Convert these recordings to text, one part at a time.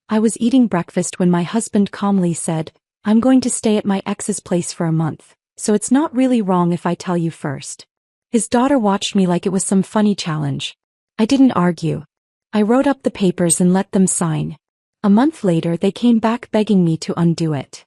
I was eating breakfast when my husband calmly said, "I'm going to stay at my ex's place for a month, so it's not really wrong if I tell you first." His daughter watched me like it was some funny challenge. I didn't argue. I wrote up the papers and let them sign. A month later they came back begging me to undo it.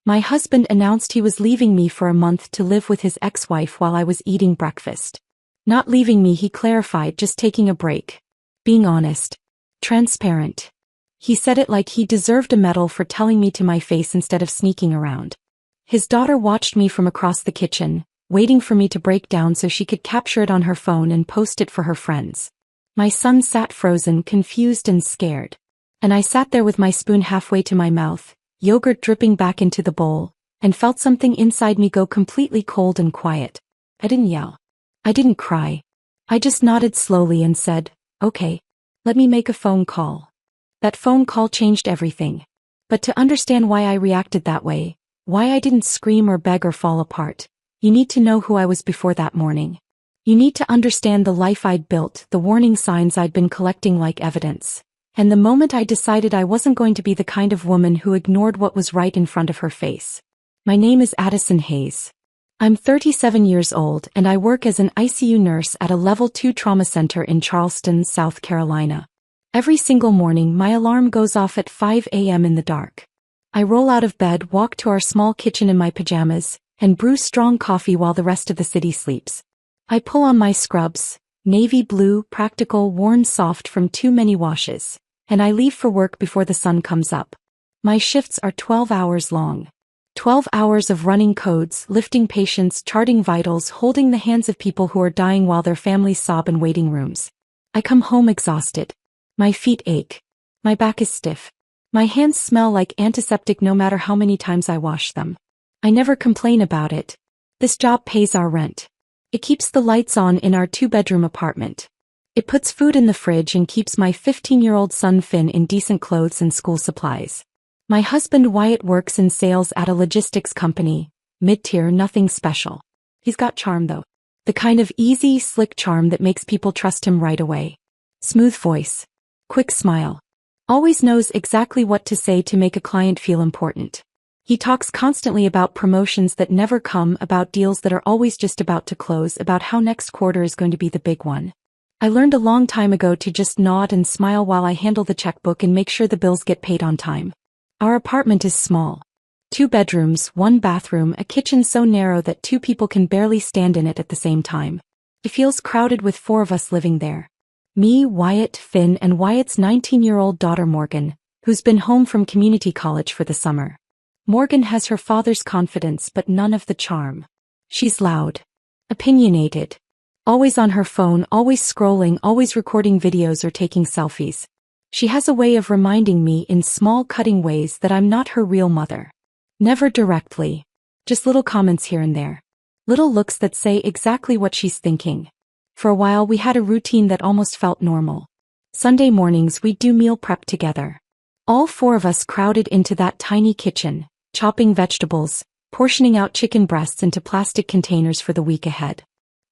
My husband announced he was leaving me for a month to live with his ex-wife while I was eating breakfast. Not leaving me, he clarified, just taking a break. Being honest. Transparent. He said it like he deserved a medal for telling me to my face instead of sneaking around. His daughter watched me from across the kitchen, waiting for me to break down so she could capture it on her phone and post it for her friends. My son sat frozen, confused and scared. And I sat there with my spoon halfway to my mouth, yogurt dripping back into the bowl, and felt something inside me go completely cold and quiet. I didn't yell. I didn't cry. I just nodded slowly and said, "Okay, let me make a phone call." That phone call changed everything. But to understand why I reacted that way, why I didn't scream or beg or fall apart, you need to know who I was before that morning. You need to understand the life I'd built, the warning signs I'd been collecting like evidence. And the moment I decided I wasn't going to be the kind of woman who ignored what was right in front of her face. My name is Addison Hayes. I'm 37 years old and I work as an ICU nurse at a Level 2 trauma center in Charleston, South Carolina. Every single morning my alarm goes off at 5 a.m. in the dark. I roll out of bed, walk to our small kitchen in my pajamas, and brew strong coffee while the rest of the city sleeps. I pull on my scrubs, navy blue, practical, worn soft from too many washes, and I leave for work before the sun comes up. My shifts are 12 hours long. 12 hours of running codes, lifting patients, charting vitals, holding the hands of people who are dying while their families sob in waiting rooms. I come home exhausted. My feet ache. My back is stiff. My hands smell like antiseptic no matter how many times I wash them. I never complain about it. This job pays our rent. It keeps the lights on in our 2-bedroom apartment. It puts food in the fridge and keeps my 15-year-old son Finn in decent clothes and school supplies. My husband Wyatt works in sales at a logistics company, mid-tier, nothing special. He's got charm though. The kind of easy, slick charm that makes people trust him right away. Smooth voice. Quick smile. Always knows exactly what to say to make a client feel important. He talks constantly about promotions that never come, about deals that are always just about to close, about how next quarter is going to be the big one. I learned a long time ago to just nod and smile while I handle the checkbook and make sure the bills get paid on time. Our apartment is small. 2 bedrooms, 1 bathroom, a kitchen so narrow that 2 people can barely stand in it at the same time. It feels crowded with 4 of us living there. Me, Wyatt, Finn, and Wyatt's 19-year-old daughter Morgan, who's been home from community college for the summer. Morgan has her father's confidence but none of the charm. She's loud. Opinionated. Always on her phone, always scrolling, always recording videos or taking selfies. She has a way of reminding me in small cutting ways that I'm not her real mother. Never directly. Just little comments here and there. Little looks that say exactly what she's thinking. For a while we had a routine that almost felt normal. Sunday mornings we'd do meal prep together. All 4 of us crowded into that tiny kitchen, chopping vegetables, portioning out chicken breasts into plastic containers for the week ahead.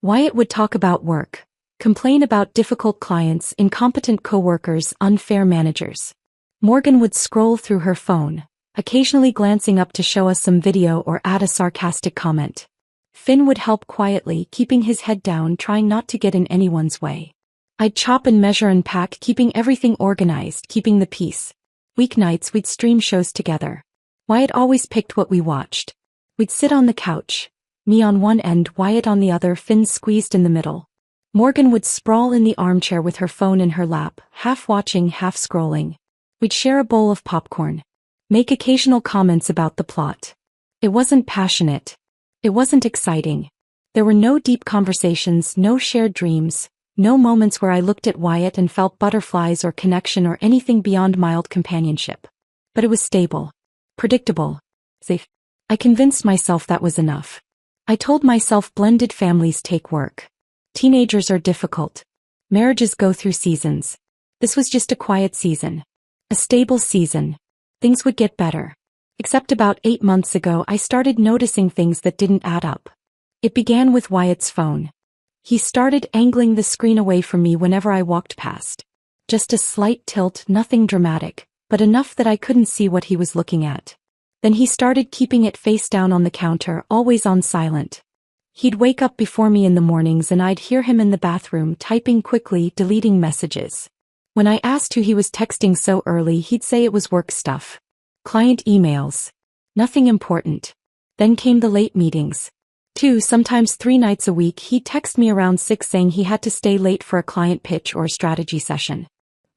Wyatt would talk about work, complain about difficult clients, incompetent coworkers, unfair managers. Morgan would scroll through her phone, occasionally glancing up to show us some video or add a sarcastic comment. Finn would help quietly, keeping his head down, trying not to get in anyone's way. I'd chop and measure and pack, keeping everything organized, keeping the peace. Weeknights we'd stream shows together. Wyatt always picked what we watched. We'd sit on the couch. Me on one end, Wyatt on the other, Finn squeezed in the middle. Morgan would sprawl in the armchair with her phone in her lap, half watching, half scrolling. We'd share a bowl of popcorn. Make occasional comments about the plot. It wasn't passionate. It wasn't exciting. There were no deep conversations, no shared dreams, no moments where I looked at Wyatt and felt butterflies or connection or anything beyond mild companionship. But it was stable. Predictable. Safe. I convinced myself that was enough. I told myself blended families take work. Teenagers are difficult. Marriages go through seasons. This was just a quiet season. A stable season. Things would get better. Except about 8 months ago I started noticing things that didn't add up. It began with Wyatt's phone. He started angling the screen away from me whenever I walked past. Just a slight tilt, nothing dramatic, but enough that I couldn't see what he was looking at. Then he started keeping it face down on the counter, always on silent. He'd wake up before me in the mornings and I'd hear him in the bathroom typing quickly, deleting messages. When I asked who he was texting so early, he'd say it was work stuff. Client emails. Nothing important. Then came the late meetings. 2, sometimes 3 nights a week, he'd text me around 6 saying he had to stay late for a client pitch or a strategy session.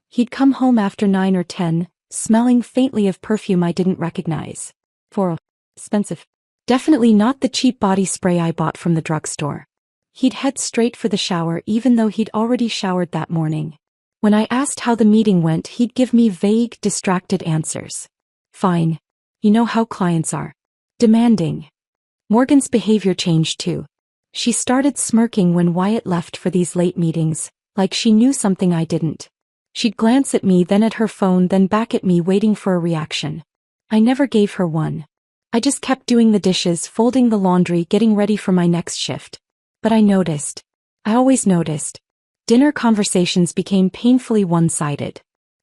He'd come home after 9 or 10, smelling faintly of perfume I didn't recognize. Expensive. Definitely not the cheap body spray I bought from the drugstore. He'd head straight for the shower even though he'd already showered that morning. When I asked how the meeting went, he'd give me vague, distracted answers. Fine. You know how clients are. Demanding. Morgan's behavior changed too. She started smirking when Wyatt left for these late meetings, like she knew something I didn't. She'd glance at me, then at her phone, then back at me, waiting for a reaction. I never gave her one. I just kept doing the dishes, folding the laundry, getting ready for my next shift. But I noticed. I always noticed. Dinner conversations became painfully one-sided.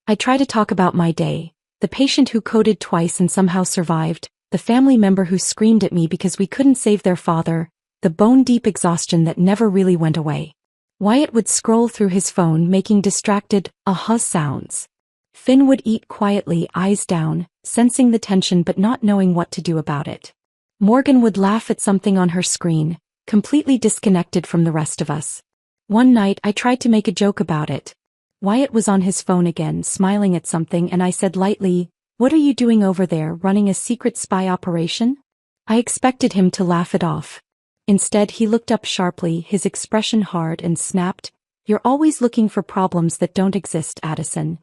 I tried to talk about my day, the patient who coded twice and somehow survived, the family member who screamed at me because we couldn't save their father, the bone-deep exhaustion that never really went away. Wyatt would scroll through his phone, making distracted, sounds. Finn would eat quietly, eyes down, sensing the tension but not knowing what to do about it. Morgan would laugh at something on her screen, completely disconnected from the rest of us. One night I tried to make a joke about it. Wyatt was on his phone again, smiling at something, and I said lightly, "What are you doing over there, running a secret spy operation?" I expected him to laugh it off. Instead, he looked up sharply, his expression hard, and snapped, "You're always looking for problems that don't exist, Addison."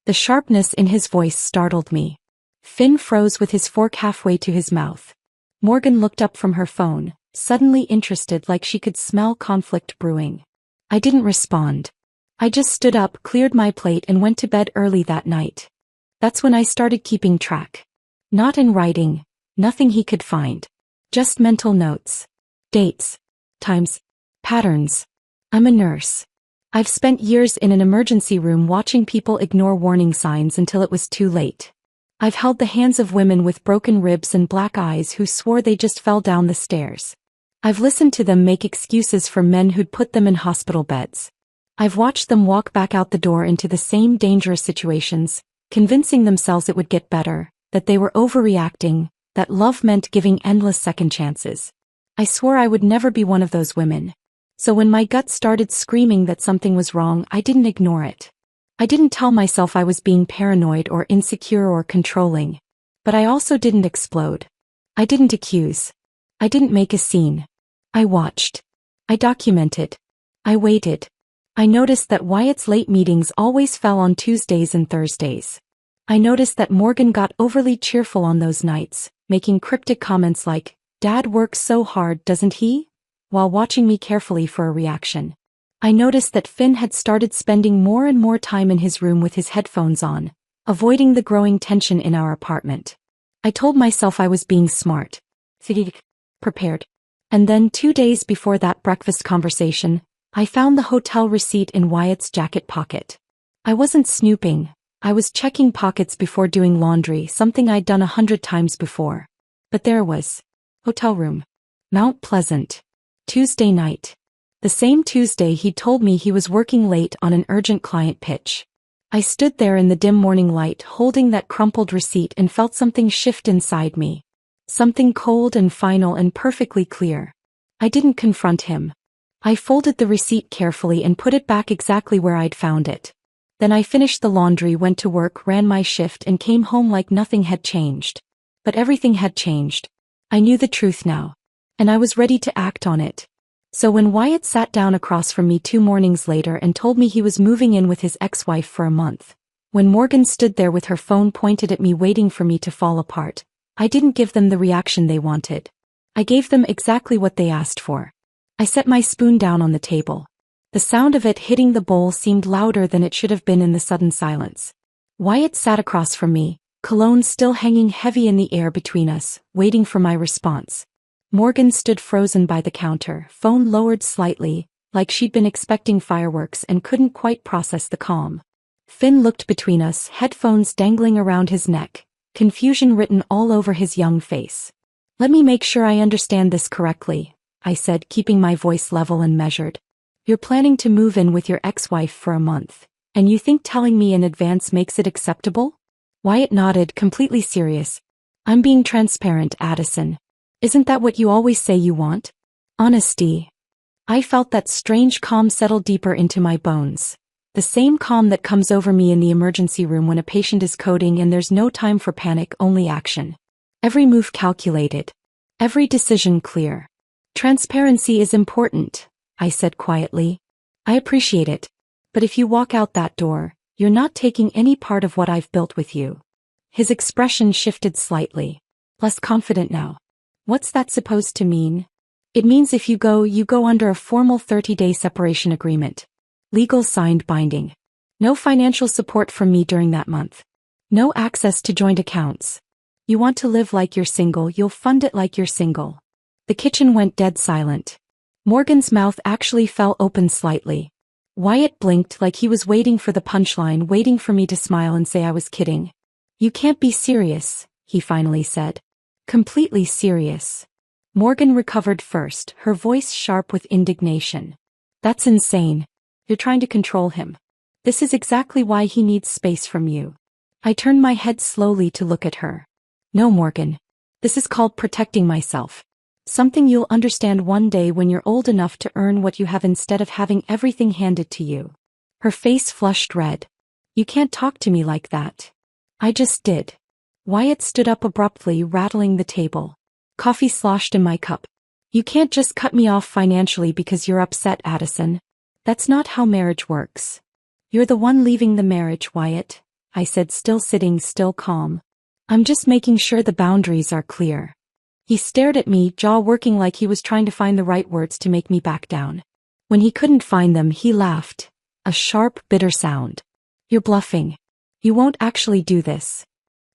The sharpness in his voice startled me. Finn froze with his fork halfway to his mouth. Morgan looked up from her phone, suddenly interested, like she could smell conflict brewing. I didn't respond. I just stood up, cleared my plate, and went to bed early that night. That's when I started keeping track. Not in writing, nothing he could find. Just mental notes. Dates. Times. Patterns. I'm a nurse. I've spent years in an emergency room watching people ignore warning signs until it was too late. I've held the hands of women with broken ribs and black eyes who swore they just fell down the stairs. I've listened to them make excuses for men who'd put them in hospital beds. I've watched them walk back out the door into the same dangerous situations, convincing themselves it would get better, that they were overreacting, that love meant giving endless second chances. I swore I would never be one of those women. So when my gut started screaming that something was wrong, I didn't ignore it. I didn't tell myself I was being paranoid or insecure or controlling. But I also didn't explode. I didn't accuse. I didn't make a scene. I watched. I documented. I waited. I noticed that Wyatt's late meetings always fell on Tuesdays and Thursdays. I noticed that Morgan got overly cheerful on those nights, making cryptic comments like, "Dad works so hard, doesn't he?" while watching me carefully for a reaction. I noticed that Finn had started spending more and more time in his room with his headphones on, avoiding the growing tension in our apartment. I told myself I was being smart. Prepared. And then 2 days before that breakfast conversation, I found the hotel receipt in Wyatt's jacket pocket. I wasn't snooping. I was checking pockets before doing laundry, something I'd done 100 times before. But there it was. Hotel room. Mount Pleasant. Tuesday night. The same Tuesday he'd told me he was working late on an urgent client pitch. I stood there in the dim morning light holding that crumpled receipt and felt something shift inside me. Something cold and final and perfectly clear. I didn't confront him. I folded the receipt carefully and put it back exactly where I'd found it. Then I finished the laundry, went to work, ran my shift, and came home like nothing had changed. But everything had changed. I knew the truth now. And I was ready to act on it. So when Wyatt sat down across from me 2 mornings later and told me he was moving in with his ex-wife for a month, when Morgan stood there with her phone pointed at me waiting for me to fall apart, I didn't give them the reaction they wanted. I gave them exactly what they asked for. I set my spoon down on the table. The sound of it hitting the bowl seemed louder than it should have been in the sudden silence. Wyatt sat across from me, cologne still hanging heavy in the air between us, waiting for my response. Morgan stood frozen by the counter, phone lowered slightly, like she'd been expecting fireworks and couldn't quite process the calm. Finn looked between us, headphones dangling around his neck, confusion written all over his young face. Let me make sure I understand this correctly, I said, keeping my voice level and measured. You're planning to move in with your ex-wife for a month, and you think telling me in advance makes it acceptable? Wyatt nodded, completely serious. I'm being transparent, Addison. Isn't that what you always say you want? Honesty. I felt that strange calm settle deeper into my bones. The same calm that comes over me in the emergency room when a patient is coding and there's no time for panic, only action. Every move calculated. Every decision clear. Transparency is important, I said quietly. I appreciate it. But if you walk out that door, you're not taking any part of what I've built with you. His expression shifted slightly. Less confident now. What's that supposed to mean? It means if you go under a formal 30-day separation agreement. Legal signed binding. No financial support from me during that month. No access to joint accounts. You want to live like you're single, you'll fund it like you're single. The kitchen went dead silent. Morgan's mouth actually fell open slightly. Wyatt blinked like he was waiting for the punchline, waiting for me to smile and say I was kidding. You can't be serious, he finally said. Completely serious. Morgan recovered first, her voice sharp with indignation. That's insane. You're trying to control him. This is exactly why he needs space from you. I turned my head slowly to look at her. No, Morgan. This is called protecting myself. Something you'll understand one day when you're old enough to earn what you have instead of having everything handed to you. Her face flushed red. You can't talk to me like that. I just did. Wyatt stood up abruptly, rattling the table. Coffee sloshed in my cup. You can't just cut me off financially because you're upset, Addison. That's not how marriage works. You're the one leaving the marriage, Wyatt, I said, still sitting, still calm. I'm just making sure the boundaries are clear. He stared at me, jaw working like he was trying to find the right words to make me back down. When he couldn't find them, he laughed. A sharp, bitter sound. You're bluffing. You won't actually do this.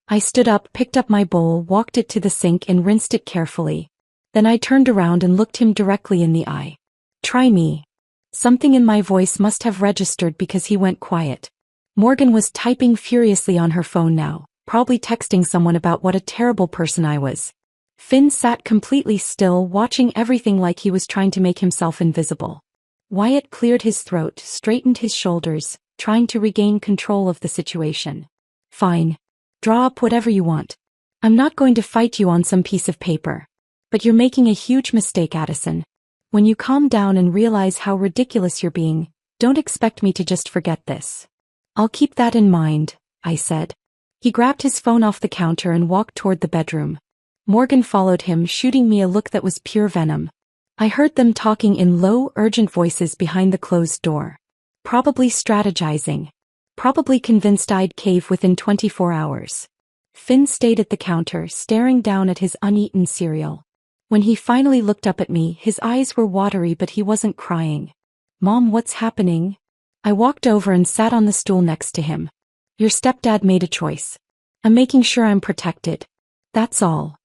I stood up, picked up my bowl, walked it to the sink and rinsed it carefully. Then I turned around and looked him directly in the eye. Try me. Something in my voice must have registered because he went quiet. Morgan was typing furiously on her phone now, probably texting someone about what a terrible person I was. Finn sat completely still, watching everything like he was trying to make himself invisible. Wyatt cleared his throat, straightened his shoulders, trying to regain control of the situation. Fine. Draw up whatever you want. I'm not going to fight you on some piece of paper. But you're making a huge mistake, Addison. When you calm down and realize how ridiculous you're being, don't expect me to just forget this. I'll keep that in mind, I said. He grabbed his phone off the counter and walked toward the bedroom. Morgan followed him, shooting me a look that was pure venom. I heard them talking in low, urgent voices behind the closed door. Probably strategizing. Probably convinced I'd cave within 24 hours. Finn stayed at the counter, staring down at his uneaten cereal. When he finally looked up at me, his eyes were watery but he wasn't crying. Mom, what's happening? I walked over and sat on the stool next to him. Your stepdad made a choice. I'm making sure I'm protected. That's all.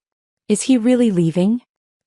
Is he really leaving?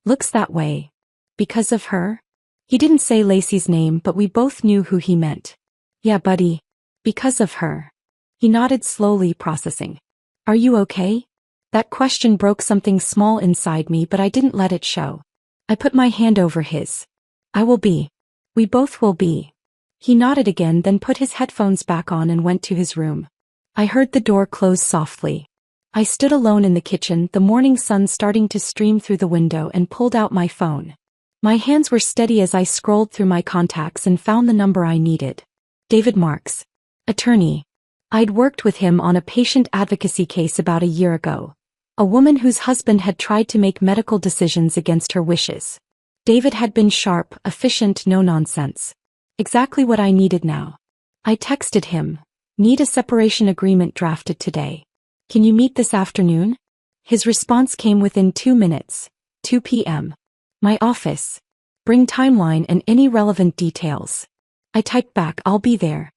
Looks that way. Because of her? He didn't say Lacey's name, but we both knew who he meant. Yeah, buddy. Because of her. He nodded slowly, processing. Are you okay? That question broke something small inside me, but I didn't let it show. I put my hand over his. I will be. We both will be. He nodded again, then put his headphones back on and went to his room. I heard the door close softly. I stood alone in the kitchen, the morning sun starting to stream through the window, and pulled out my phone. My hands were steady as I scrolled through my contacts and found the number I needed. David Marks. Attorney. I'd worked with him on a patient advocacy case about a year ago. A woman whose husband had tried to make medical decisions against her wishes. David had been sharp, efficient, no nonsense. Exactly what I needed now. I texted him. Need a separation agreement drafted today. Can you meet this afternoon? His response came within 2 minutes. 2 p.m. My office. Bring timeline and any relevant details. I typed back, I'll be there.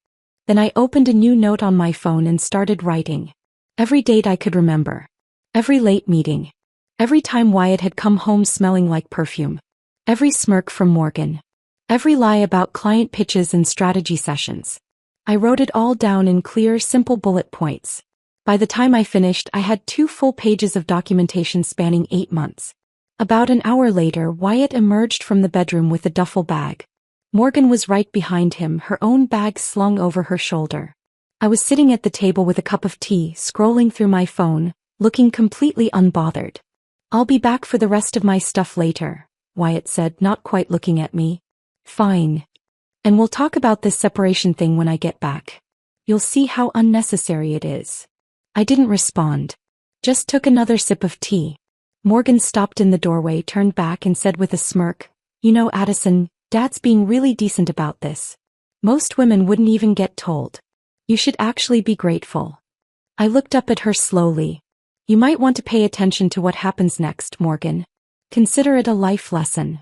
Then I opened a new note on my phone and started writing. Every date I could remember. Every late meeting. Every time Wyatt had come home smelling like perfume. Every smirk from Morgan. Every lie about client pitches and strategy sessions. I wrote it all down in clear, simple bullet points. By the time I finished, I had 2 full pages of documentation spanning 8 months. About an hour later, Wyatt emerged from the bedroom with a duffel bag. Morgan was right behind him, her own bag slung over her shoulder. I was sitting at the table with a cup of tea, scrolling through my phone, looking completely unbothered. "I'll be back for the rest of my stuff later," Wyatt said, not quite looking at me. "Fine. And we'll talk about this separation thing when I get back. You'll see how unnecessary it is." I didn't respond. Just took another sip of tea. Morgan stopped in the doorway, turned back and said with a smirk, "You know, Addison, Dad's being really decent about this. Most women wouldn't even get told. You should actually be grateful." I looked up at her slowly. "You might want to pay attention to what happens next, Morgan. Consider it a life lesson."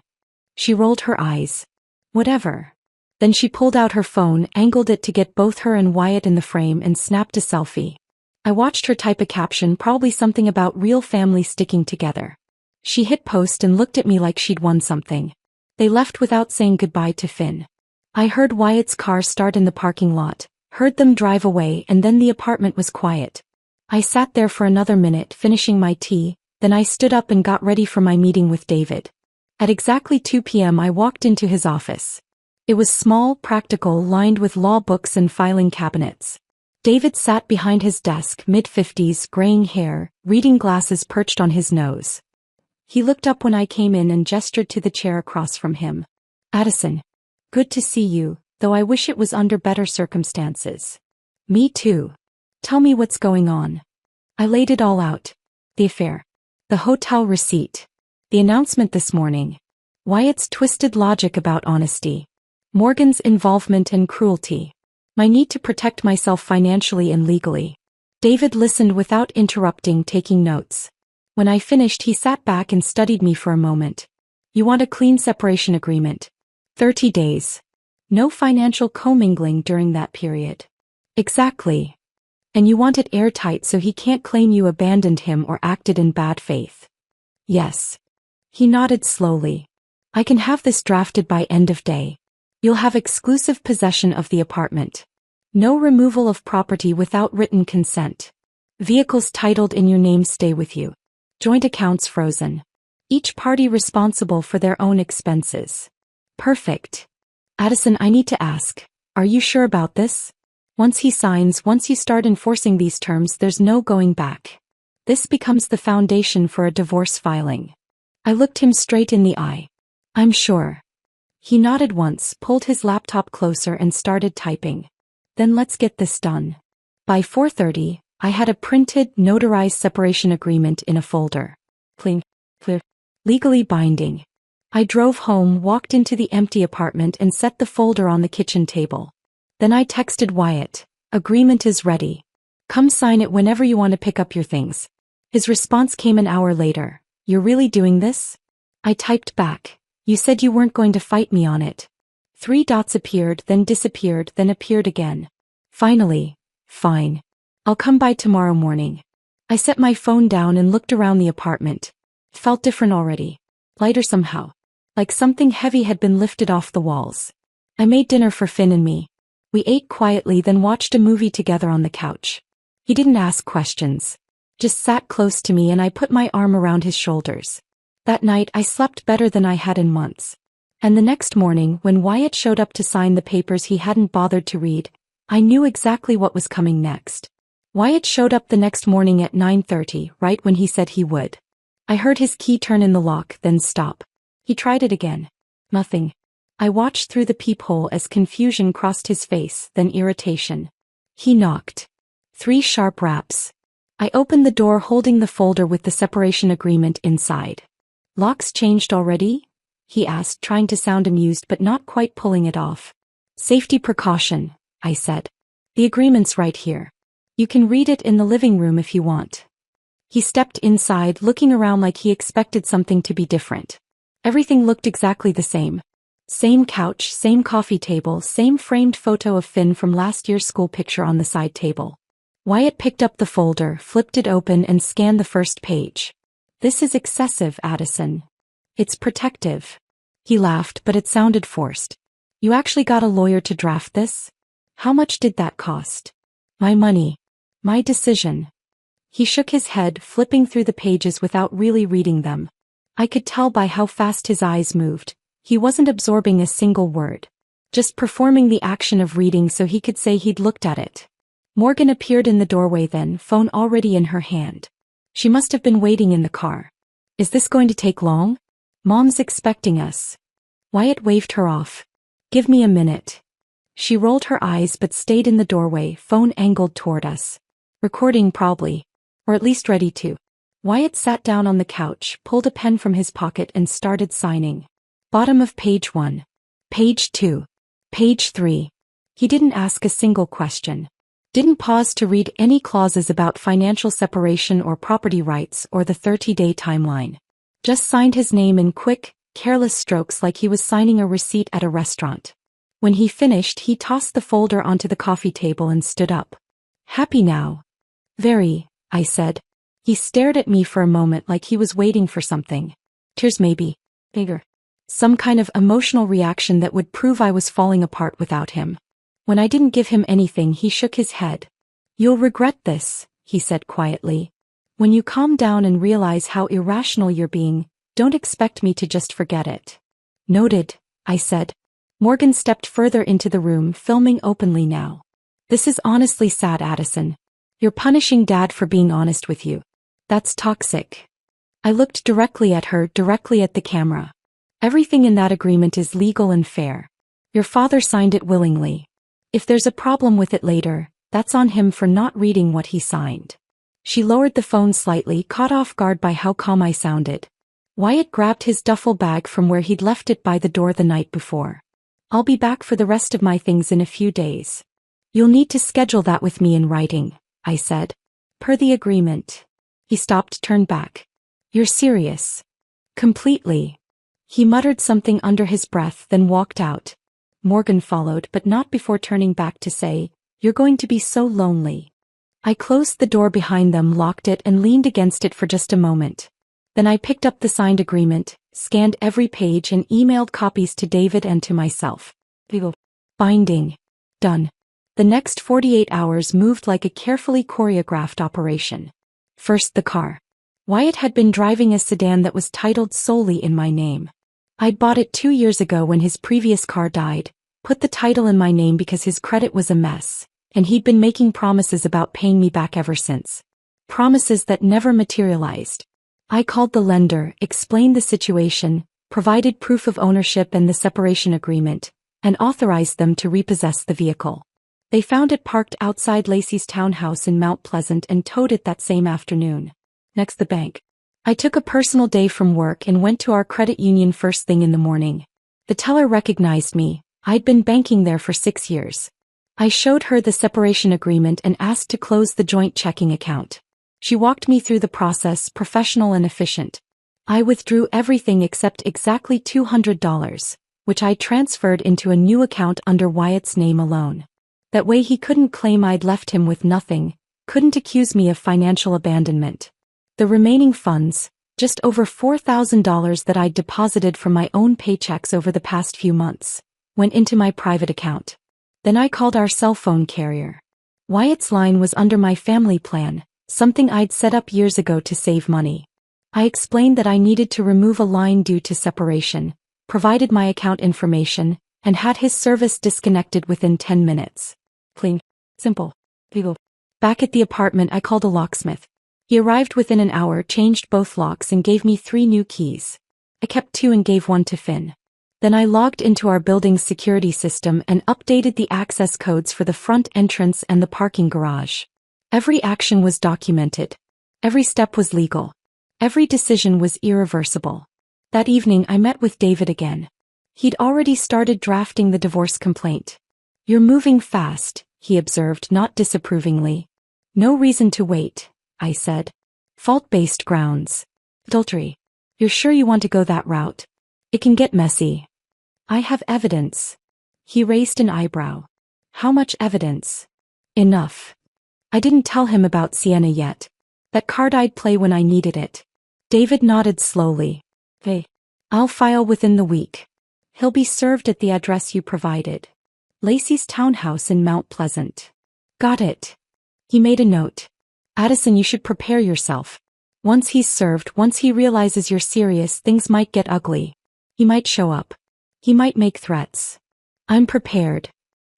She rolled her eyes. "Whatever." Then she pulled out her phone, angled it to get both her and Wyatt in the frame and snapped a selfie. I watched her type a caption, probably something about real family sticking together. She hit post and looked at me like she'd won something. They left without saying goodbye to Finn. I heard Wyatt's car start in the parking lot, heard them drive away, and then the apartment was quiet. I sat there for another minute, finishing my tea, then I stood up and got ready for my meeting with David. At exactly 2 p.m. I walked into his office. It was small, practical, lined with law books and filing cabinets. David sat behind his desk, mid-50s, graying hair, reading glasses perched on his nose. He looked up when I came in and gestured to the chair across from him. "Addison. Good to see you, though I wish it was under better circumstances." "Me too. Tell me what's going on." I laid it all out. The affair. The hotel receipt. The announcement this morning. Wyatt's twisted logic about honesty. Morgan's involvement and cruelty. My need to protect myself financially and legally. David listened without interrupting, taking notes. When I finished, he sat back and studied me for a moment. "You want a clean separation agreement. 30 days. No financial commingling during that period." "Exactly. And you want it airtight so he can't claim you abandoned him or acted in bad faith." "Yes." He nodded slowly. "I can have this drafted by end of day. You'll have exclusive possession of the apartment. No removal of property without written consent. Vehicles titled in your name stay with you. Joint accounts frozen. Each party responsible for their own expenses." "Perfect. Addison, I need to ask, are you sure about this? Once he signs, once you start enforcing these terms, there's no going back. This becomes the foundation for a divorce filing." I looked him straight in the eye. "I'm sure." He nodded once, pulled his laptop closer and started typing. "Then let's get this done." By 4:30, I had a printed, notarized separation agreement in a folder. Clean, clear, legally binding. I drove home, walked into the empty apartment and set the folder on the kitchen table. Then I texted Wyatt, "Agreement is ready. Come sign it whenever you want to pick up your things." His response came an hour later. "You're really doing this?" I typed back, "You said you weren't going to fight me on it." 3 dots appeared, then disappeared, then appeared again. Finally, "Fine. I'll come by tomorrow morning." I set my phone down and looked around the apartment. It felt different already. Lighter somehow. Like something heavy had been lifted off the walls. I made dinner for Finn and me. We ate quietly, then watched a movie together on the couch. He didn't ask questions. Just sat close to me and I put my arm around his shoulders. That night I slept better than I had in months. And the next morning, when Wyatt showed up to sign the papers he hadn't bothered to read, I knew exactly what was coming next. Wyatt showed up the next morning at 9:30, right when he said he would. I heard his key turn in the lock, then stop. He tried it again. Nothing. I watched through the peephole as confusion crossed his face, then irritation. He knocked. 3 sharp raps. I opened the door, holding the folder with the separation agreement inside. "Locks changed already?" he asked, trying to sound amused but not quite pulling it off. "Safety precaution," I said. "The agreement's right here. You can read it in the living room if you want." He stepped inside, looking around like he expected something to be different. Everything looked exactly the same. Same couch, same coffee table, same framed photo of Finn from last year's school picture on the side table. Wyatt picked up the folder, flipped it open and scanned the first page. "This is excessive, Addison. It's protective." He laughed, but it sounded forced. "You actually got a lawyer to draft this? How much did that cost? My money. My decision. He shook his head, flipping through the pages without really reading them. I could tell by how fast his eyes moved. He wasn't absorbing a single word. Just performing the action of reading so he could say he'd looked at it. Morgan appeared in the doorway then, phone already in her hand. She must have been waiting in the car. Is this going to take long? Mom's expecting us. Wyatt waved her off. Give me a minute. She rolled her eyes but stayed in the doorway, phone angled toward us. Recording probably. Or at least ready to. Wyatt sat down on the couch, pulled a pen from his pocket and started signing. Bottom of page 1. Page 2. Page 3. He didn't ask a single question. Didn't pause to read any clauses about financial separation or property rights or the 30-day timeline. Just signed his name in quick, careless strokes like he was signing a receipt at a restaurant. When he finished, he tossed the folder onto the coffee table and stood up. Happy now? Very, I said. He stared at me for a moment like he was waiting for something. Tears maybe. Bigger. Some kind of emotional reaction that would prove I was falling apart without him. When I didn't give him anything, he shook his head. You'll regret this, he said quietly. When you calm down and realize how irrational you're being, don't expect me to just forget it. Noted, I said. Morgan stepped further into the room, filming openly now. This is honestly sad, Addison. You're punishing Dad for being honest with you. That's toxic. I looked directly at her, directly at the camera. Everything in that agreement is legal and fair. Your father signed it willingly. If there's a problem with it later, that's on him for not reading what he signed. She lowered the phone slightly, caught off guard by how calm I sounded. Wyatt grabbed his duffel bag from where he'd left it by the door the night before. I'll be back for the rest of my things in a few days. You'll need to schedule that with me in writing, I said. Per the agreement. He stopped, turned back. You're serious? Completely. He muttered something under his breath, then walked out. Morgan followed, but not before turning back to say, You're going to be so lonely. I closed the door behind them, locked it and leaned against it for just a moment. Then I picked up the signed agreement, scanned every page and emailed copies to David and to myself. Binding. Done. The next 48 hours moved like a carefully choreographed operation. First, the car. Wyatt had been driving a sedan that was titled solely in my name. I'd bought it 2 years ago when his previous car died, put the title in my name because his credit was a mess, and he'd been making promises about paying me back ever since. Promises that never materialized. I called the lender, explained the situation, provided proof of ownership and the separation agreement, and authorized them to repossess the vehicle. They found it parked outside Lacey's townhouse in Mount Pleasant and towed it that same afternoon. Next, the bank. I took a personal day from work and went to our credit union first thing in the morning. The teller recognized me. I'd been banking there for 6 years. I showed her the separation agreement and asked to close the joint checking account. She walked me through the process, professional and efficient. I withdrew everything except exactly $200, which I transferred into a new account under Wyatt's name alone. That way he couldn't claim I'd left him with nothing, couldn't accuse me of financial abandonment. The remaining funds, just over $4,000 that I'd deposited from my own paychecks over the past few months, went into my private account. Then I called our cell phone carrier. Wyatt's line was under my family plan, something I'd set up years ago to save money. I explained that I needed to remove a line due to separation, provided my account information, and had his service disconnected within 10 minutes. Clean. Simple. Legal. Back at the apartment, I called a locksmith. He arrived within an hour, changed both locks and gave me 3 new keys. I kept 2 and gave 1 to Finn. Then I logged into our building's security system and updated the access codes for the front entrance and the parking garage. Every action was documented. Every step was legal. Every decision was irreversible. That evening I met with David again. He'd already started drafting the divorce complaint. You're moving fast, he observed, not disapprovingly. No reason to wait, I said. Fault-based grounds. Adultery. You're sure you want to go that route? It can get messy. I have evidence. He raised an eyebrow. How much evidence? Enough. I didn't tell him about Sienna yet. That card I'd play when I needed it. David nodded slowly. Hey. I'll file within the week. He'll be served at the address you provided. Lacey's townhouse in Mount Pleasant. Got it. He made a note. Addison, you should prepare yourself. Once he's served, once he realizes you're serious, things might get ugly. He might show up. He might make threats. I'm prepared.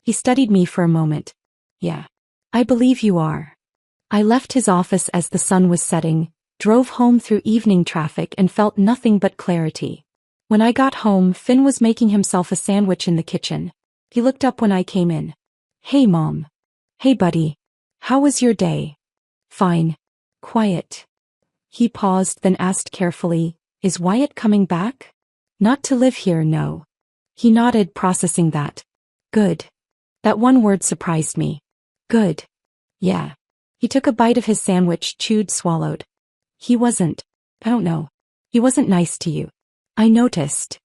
He studied me for a moment. Yeah. I believe you are. I left his office as the sun was setting, drove home through evening traffic and felt nothing but clarity. When I got home, Finn was making himself a sandwich in the kitchen. He looked up when I came in. Hey, Mom. Hey, buddy. How was your day? Fine. Quiet. He paused, then asked carefully, Is Wyatt coming back? Not to live here, no. He nodded, processing that. Good. That one word surprised me. Good. Yeah. He took a bite of his sandwich, chewed, swallowed. I don't know. He wasn't nice to you. I noticed.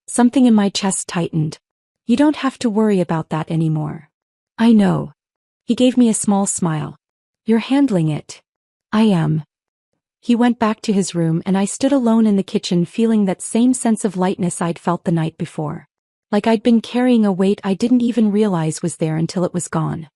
Something in my chest tightened. You don't have to worry about that anymore. I know. He gave me a small smile. You're handling it. I am. He went back to his room and I stood alone in the kitchen, feeling that same sense of lightness I'd felt the night before. Like I'd been carrying a weight I didn't even realize was there until it was gone.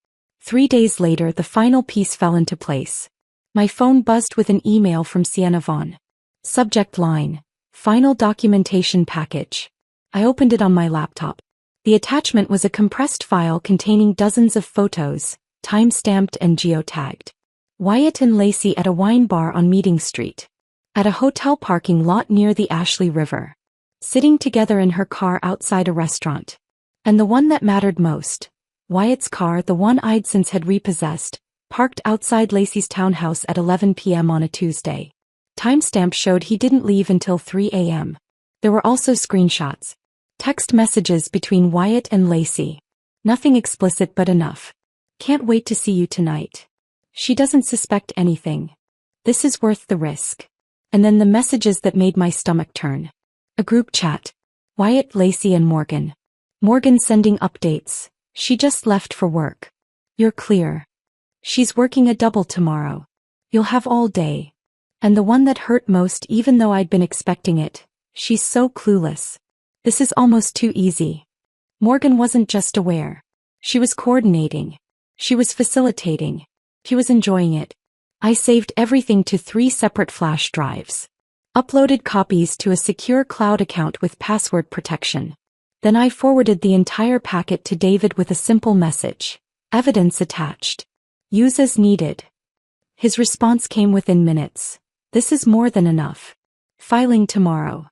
3 days later, the final piece fell into place. My phone buzzed with an email from Sienna Vaughn. Subject line: Final documentation package. I opened it on my laptop. The attachment was a compressed file containing dozens of photos, time-stamped and geotagged. Wyatt and Lacey at a wine bar on Meeting Street. At a hotel parking lot near the Ashley River. Sitting together in her car outside a restaurant. And the one that mattered most, Wyatt's car, the one I'd since had repossessed, parked outside Lacey's townhouse at 11 p.m. on a Tuesday. Timestamp showed he didn't leave until 3 a.m. There were also screenshots. Text messages between Wyatt and Lacey. Nothing explicit but enough. Can't wait to see you tonight. She doesn't suspect anything. This is worth the risk. And then the messages that made my stomach turn. A group chat. Wyatt, Lacey and Morgan. Morgan sending updates. She just left for work. You're clear. She's working a double tomorrow. You'll have all day. And the one that hurt most, even though I'd been expecting it, she's so clueless. This is almost too easy. Morgan wasn't just aware. She was coordinating. She was facilitating. She was enjoying it. I saved everything to 3 separate flash drives. Uploaded copies to a secure cloud account with password protection. Then I forwarded the entire packet to David with a simple message. Evidence attached. Use as needed. His response came within minutes. This is more than enough. Filing tomorrow.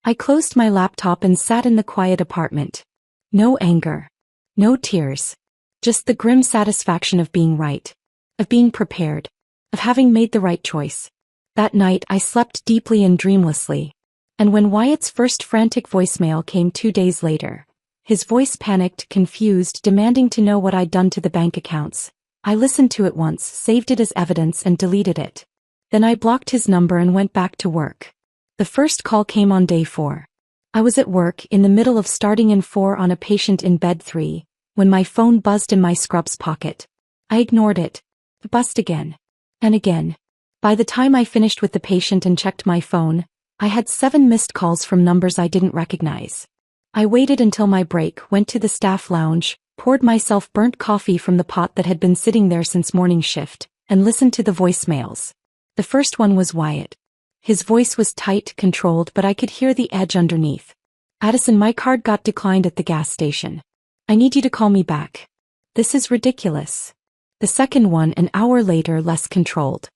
I closed my laptop and sat in the quiet apartment. No anger. No tears. Just the grim satisfaction of being right. Of being prepared. Of having made the right choice. That night I slept deeply and dreamlessly. And when Wyatt's first frantic voicemail came 2 days later, his voice panicked, confused, demanding to know what I'd done to the bank accounts, I listened to it once, saved it as evidence and deleted it. Then I blocked his number and went back to work. The first call came on day 4. I was at work, in the middle of starting in 4 on a patient in bed 3, when my phone buzzed in my scrubs pocket. I ignored it. It buzzed again. And again. By the time I finished with the patient and checked my phone, I had 7 missed calls from numbers I didn't recognize. I waited until my break, went to the staff lounge, poured myself burnt coffee from the pot that had been sitting there since morning shift, and listened to the voicemails. The first one was Wyatt. His voice was tight, controlled, but I could hear the edge underneath. Addison, my card got declined at the gas station. I need you to call me back. This is ridiculous. The second one, an hour later, less controlled.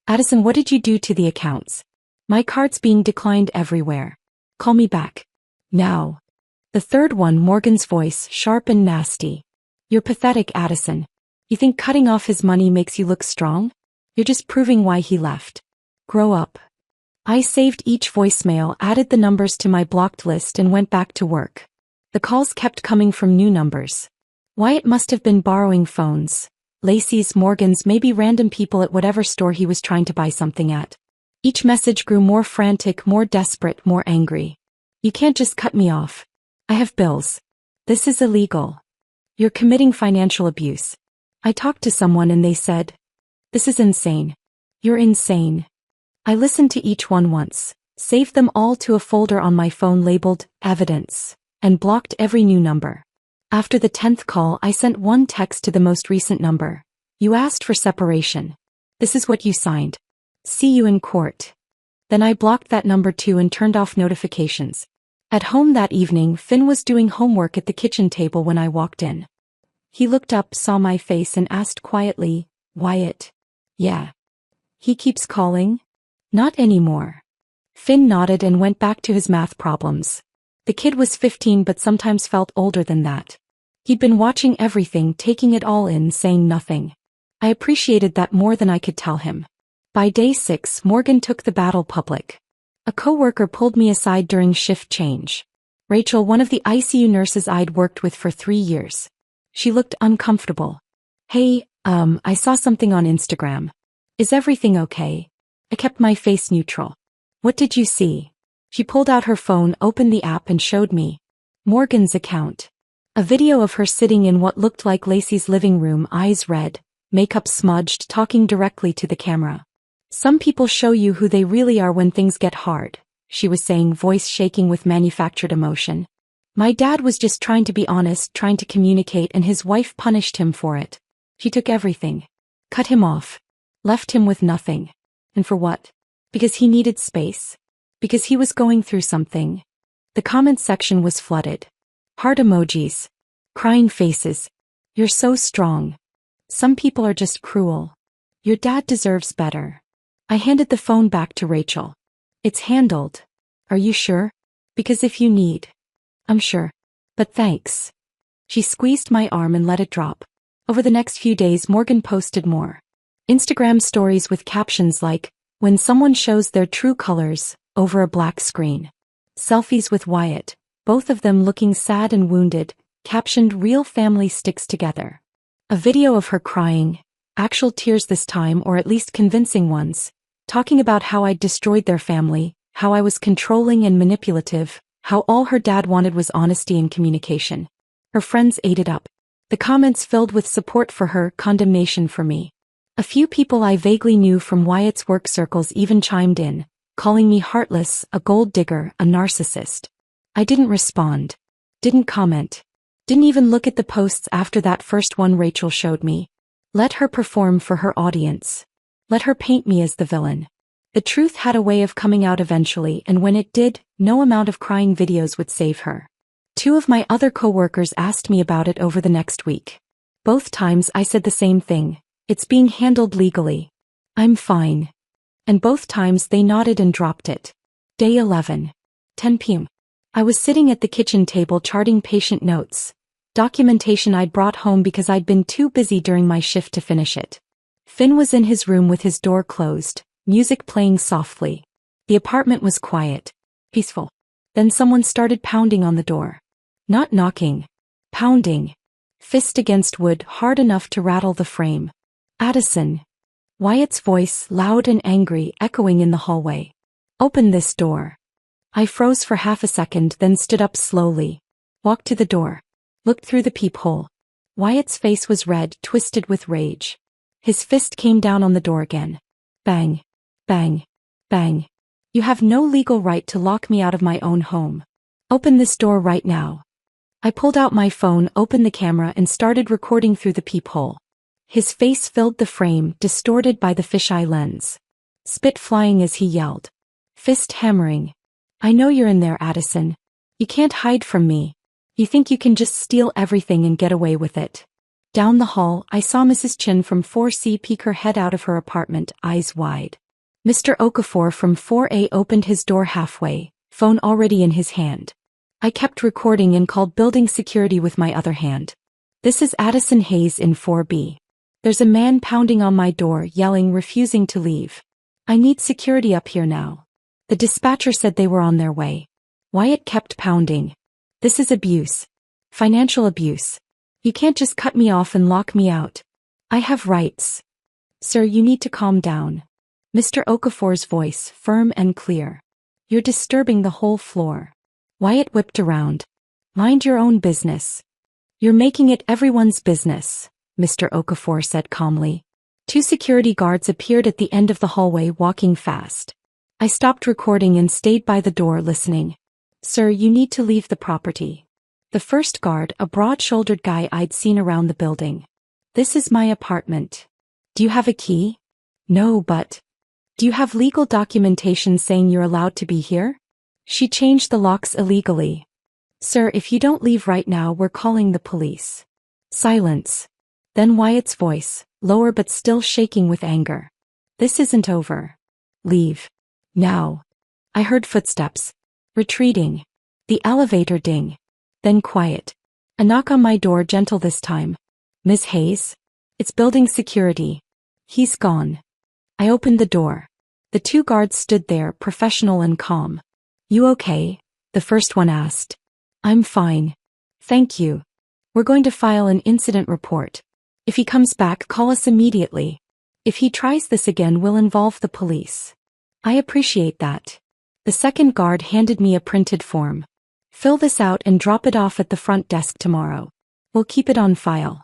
Addison, what did you do to the accounts? My card's being declined everywhere. Call me back. Now. The third one, Morgan's voice, sharp and nasty. You're pathetic, Addison. You think cutting off his money makes you look strong? You're just proving why he left. Grow up. I saved each voicemail, added the numbers to my blocked list and went back to work. The calls kept coming from new numbers. Wyatt must have been borrowing phones. Lacey's, Morgan's, maybe random people at whatever store he was trying to buy something at. Each message grew more frantic, more desperate, more angry. You can't just cut me off. I have bills. This is illegal. You're committing financial abuse. I talked to someone and they said, this is insane. You're insane. I listened to each one once, saved them all to a folder on my phone labeled Evidence, and blocked every new number. After the 10th call, I sent one text to the most recent number. You asked for separation. This is what you signed. See you in court. Then I blocked that number too and turned off notifications. At home that evening, Finn was doing homework at the kitchen table when I walked in. He looked up, saw my face and asked quietly, "Wyatt?" "Yeah." "He keeps calling?" "Not anymore." Finn nodded and went back to his math problems. The kid was 15 but sometimes felt older than that. He'd been watching everything, taking it all in, saying nothing. I appreciated that more than I could tell him. By day 6, Morgan took the battle public. A coworker pulled me aside during shift change. Rachel, one of the ICU nurses I'd worked with for 3 years. She looked uncomfortable. "Hey, I saw something on Instagram. Is everything okay?" I kept my face neutral. "What did you see?" She pulled out her phone, opened the app and showed me Morgan's account. A video of her sitting in what looked like Lacey's living room, eyes red, makeup smudged, talking directly to the camera. "Some people show you who they really are when things get hard," she was saying, voice shaking with manufactured emotion. "My dad was just trying to be honest, trying to communicate, and his wife punished him for it. She took everything. Cut him off. Left him with nothing. And for what? Because he needed space. Because he was going through something." The comment section was flooded. Heart emojis. Crying faces. "You're so strong. Some people are just cruel. Your dad deserves better." I handed the phone back to Rachel. "It's handled. Are you sure? Because if you need..." "I'm sure. But thanks." She squeezed my arm and let it drop. Over the next few days, Morgan posted more Instagram stories with captions like, "When someone shows their true colors," over a black screen. Selfies with Wyatt, both of them looking sad and wounded, captioned, "Real family sticks together." A video of her crying, actual tears this time, or at least convincing ones, talking about how I'd destroyed their family, how I was controlling and manipulative, how all her dad wanted was honesty and communication. Her friends ate it up. The comments filled with support for her, condemnation for me. A few people I vaguely knew from Wyatt's work circles even chimed in, calling me heartless, a gold digger, a narcissist. I didn't respond. Didn't comment. Didn't even look at the posts after that first one Rachel showed me. Let her perform for her audience. Let her paint me as the villain. The truth had a way of coming out eventually, and when it did, no amount of crying videos would save her. 2 of my other coworkers asked me about it over the next week. Both times I said the same thing: "It's being handled legally. I'm fine." And both times they nodded and dropped it. Day 11. 10 p.m. I was sitting at the kitchen table charting patient notes, documentation I'd brought home because I'd been too busy during my shift to finish it. Finn was in his room with his door closed, music playing softly. The apartment was quiet, peaceful. Then someone started pounding on the door. Not knocking. Pounding. Fist against wood, hard enough to rattle the frame. "Addison." Wyatt's voice, loud and angry, echoing in the hallway. "Open this door." I froze for half a second, then stood up slowly. Walked to the door. Looked through the peephole. Wyatt's face was red, twisted with rage. His fist came down on the door again. Bang. Bang. Bang. "You have no legal right to lock me out of my own home. Open this door right now." I pulled out my phone, opened the camera and started recording through the peephole. His face filled the frame, distorted by the fisheye lens. Spit flying as he yelled. Fist hammering. "I know you're in there, Addison. You can't hide from me. You think you can just steal everything and get away with it." Down the hall, I saw Mrs. Chin from 4C peek her head out of her apartment, eyes wide. Mr. Okafor from 4A opened his door halfway, phone already in his hand. I kept recording and called building security with my other hand. "This is Addison Hayes in 4B. There's a man pounding on my door, yelling, refusing to leave. I need security up here now." The dispatcher said they were on their way. Wyatt kept pounding. "This is abuse. Financial abuse. You can't just cut me off and lock me out. I have rights." "Sir, you need to calm down." Mr. Okafor's voice, firm and clear. "You're disturbing the whole floor." Wyatt whipped around. "Mind your own business." "You're making it everyone's business," Mr. Okafor said calmly. 2 security guards appeared at the end of the hallway, walking fast. I stopped recording and stayed by the door listening. "Sir, you need to leave the property." The first guard, a broad-shouldered guy I'd seen around the building. "This is my apartment. Do you have a key?" "No, but..." "Do you have legal documentation saying you're allowed to be here?" "She changed the locks illegally. Sir, if you don't leave right now, we're calling the police." Silence. Then Wyatt's voice, lower but still shaking with anger. "This isn't over. Leave. Now." I heard footsteps. Retreating. The elevator ding. Then quiet. A knock on my door, gentle this time. "Ms. Hayes?" "It's building security." "He's gone." I opened the door. The two guards stood there, professional and calm. "You okay?" the first one asked. "I'm fine. Thank you. We're going to file an incident report. If he comes back, call us immediately. If he tries this again, we'll involve the police." "I appreciate that." The second guard handed me a printed form. "Fill this out and drop it off at the front desk tomorrow. We'll keep it on file."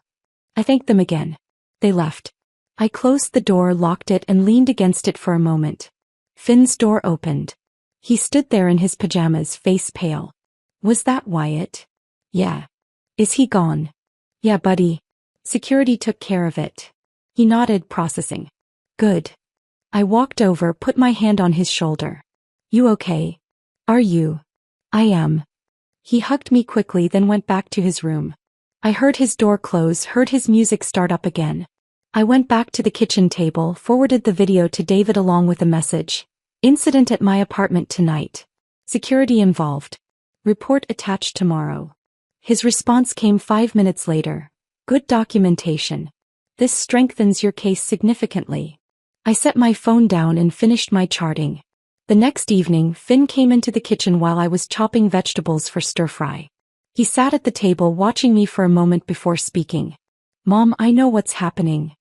I thanked them again. They left. I closed the door, locked it, and leaned against it for a moment. Finn's door opened. He stood there in his pajamas, face pale. "Was that Wyatt?" "Yeah." "Is he gone?" "Yeah, buddy. Security took care of it." He nodded, processing. "Good." I walked over, put my hand on his shoulder. "You okay?" "Are you?" "I am." He hugged me quickly, then went back to his room. I heard his door close, heard his music start up again. I went back to the kitchen table, forwarded the video to David along with a message. "Incident at my apartment tonight. Security involved. Report attached tomorrow." His response came 5 minutes later. "Good documentation. This strengthens your case significantly." I set my phone down and finished my charting. The next evening, Finn came into the kitchen while I was chopping vegetables for stir-fry. He sat at the table watching me for a moment before speaking. "Mom, I know what's happening."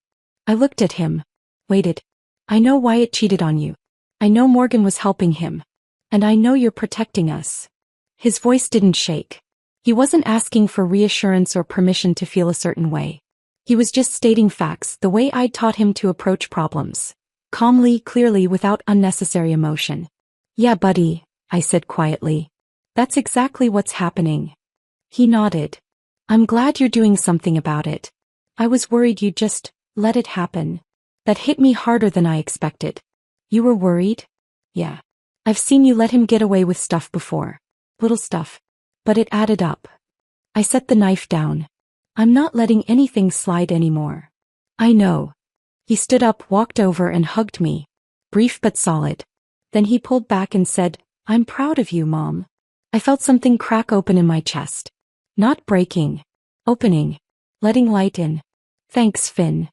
I looked at him. Waited. "I know Wyatt cheated on you. I know Morgan was helping him. And I know you're protecting us." His voice didn't shake. He wasn't asking for reassurance or permission to feel a certain way. He was just stating facts, the way I'd taught him to approach problems. Calmly, clearly, without unnecessary emotion. "Yeah, buddy," I said quietly. "That's exactly what's happening." He nodded. "I'm glad you're doing something about it. I was worried you'd just let it happen." That hit me harder than I expected. "You were worried?" "Yeah. I've seen you let him get away with stuff before. Little stuff. But it added up." I set the knife down. "I'm not letting anything slide anymore." "I know." He stood up, walked over and hugged me. Brief but solid. Then he pulled back and said, "I'm proud of you, Mom." I felt something crack open in my chest. Not breaking. Opening. Letting light in. "Thanks, Finn."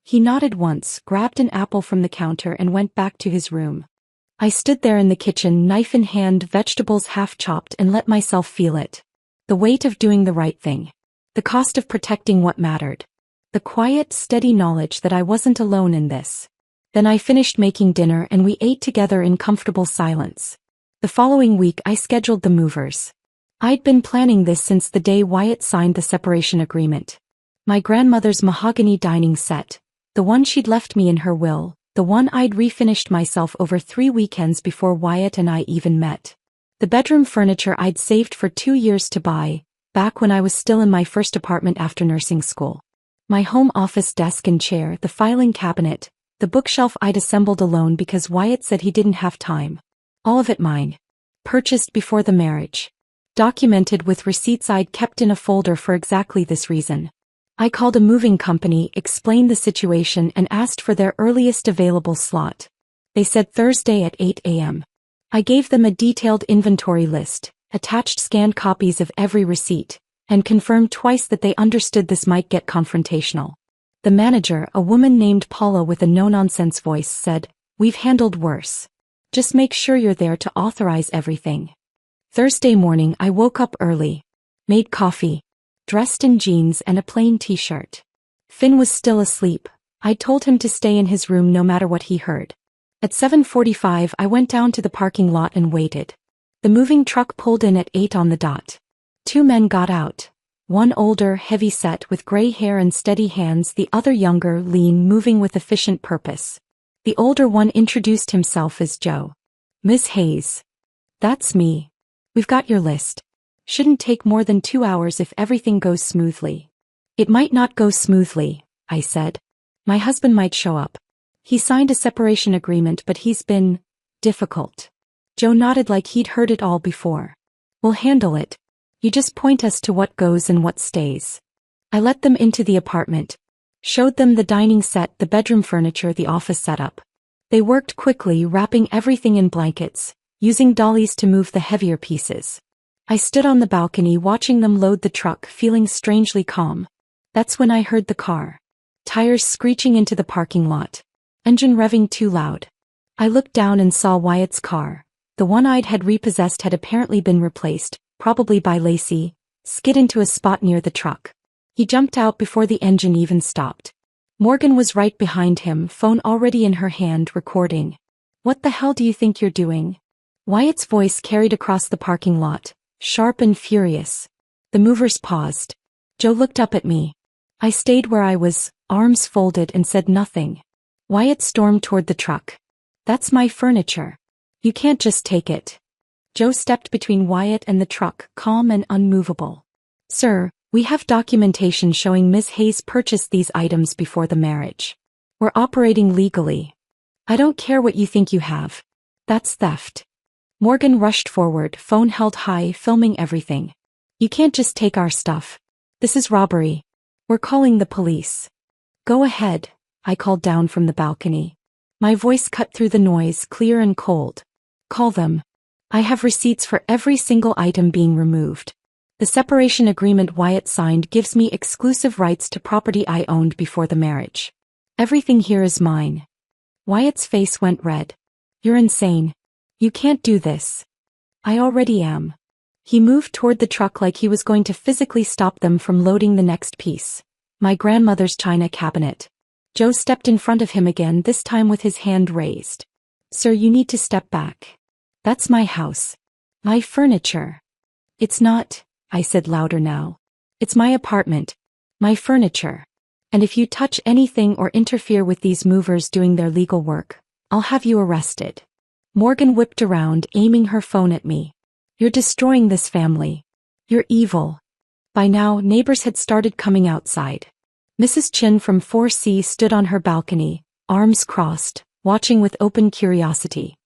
He nodded once, grabbed an apple from the counter and went back to his room. I stood there in the kitchen, knife in hand, vegetables half chopped, and let myself feel it. The weight of doing the right thing. The cost of protecting what mattered. The quiet, steady knowledge that I wasn't alone in this. Then I finished making dinner and we ate together in comfortable silence. The following week I scheduled the movers. I'd been planning this since the day Wyatt signed the separation agreement. My grandmother's mahogany dining set, the one she'd left me in her will, the one I'd refinished myself over 3 weekends before Wyatt and I even met. The bedroom furniture I'd saved for 2 years to buy, back when I was still in my first apartment after nursing school. My home office desk and chair, the filing cabinet, the bookshelf I'd assembled alone because Wyatt said he didn't have time. All of it mine. Purchased before the marriage. Documented with receipts I'd kept in a folder for exactly this reason. I called a moving company, explained the situation, and asked for their earliest available slot. They said Thursday at 8 a.m. I gave them a detailed inventory list, attached scanned copies of every receipt, and confirmed twice that they understood this might get confrontational. The manager, a woman named Paula with a no-nonsense voice, said, "We've handled worse. Just make sure you're there to authorize everything." Thursday morning I woke up early. Made coffee. Dressed in jeans and a plain t-shirt. Finn was still asleep. I told him to stay in his room no matter what he heard. At 7:45 I went down to the parking lot and waited. The moving truck pulled in at 8 on the dot. 2 men got out. One older, heavy-set with gray hair and steady hands, the other younger, lean, moving with efficient purpose. The older one introduced himself as Joe. "Miss Hayes." "That's me. We've got your list." Shouldn't take more than 2 hours if everything goes smoothly. It might not go smoothly, I said. My husband might show up. He signed a separation agreement, but he's been difficult. Joe nodded like he'd heard it all before. We'll handle it. You just point us to what goes and what stays. I let them into the apartment. Showed them the dining set, the bedroom furniture, the office setup. They worked quickly, wrapping everything in blankets, using dollies to move the heavier pieces. I stood on the balcony watching them load the truck, feeling strangely calm. That's when I heard the car. Tires screeching into the parking lot. Engine revving too loud. I looked down and saw Wyatt's car. The one I'd had repossessed had apparently been replaced, probably by Lacey, skid into a spot near the truck. He jumped out before the engine even stopped. Morgan was right behind him, phone already in her hand, recording. What the hell do you think you're doing? Wyatt's voice carried across the parking lot, sharp and furious. The movers paused. Joe looked up at me. I stayed where I was, arms folded, and said nothing. Wyatt stormed toward the truck. That's my furniture. You can't just take it. Joe stepped between Wyatt and the truck, calm and unmovable. Sir, we have documentation showing Ms. Hayes purchased these items before the marriage. We're operating legally. I don't care what you think you have. That's theft. Morgan rushed forward, phone held high, filming everything. You can't just take our stuff. This is robbery. We're calling the police. Go ahead, I called down from the balcony. My voice cut through the noise, clear and cold. Call them. I have receipts for every single item being removed. The separation agreement Wyatt signed gives me exclusive rights to property I owned before the marriage. Everything here is mine. Wyatt's face went red. You're insane. You can't do this. I already am. He moved toward the truck like he was going to physically stop them from loading the next piece. My grandmother's china cabinet. Joe stepped in front of him again, this time with his hand raised. Sir, you need to step back. That's my house. My furniture. It's not, I said louder now. It's my apartment. My furniture. And if you touch anything or interfere with these movers doing their legal work, I'll have you arrested. Morgan whipped around, aiming her phone at me. You're destroying this family. You're evil. By now, neighbors had started coming outside. Mrs. Chin from 4C stood on her balcony, arms crossed, watching with open curiosity.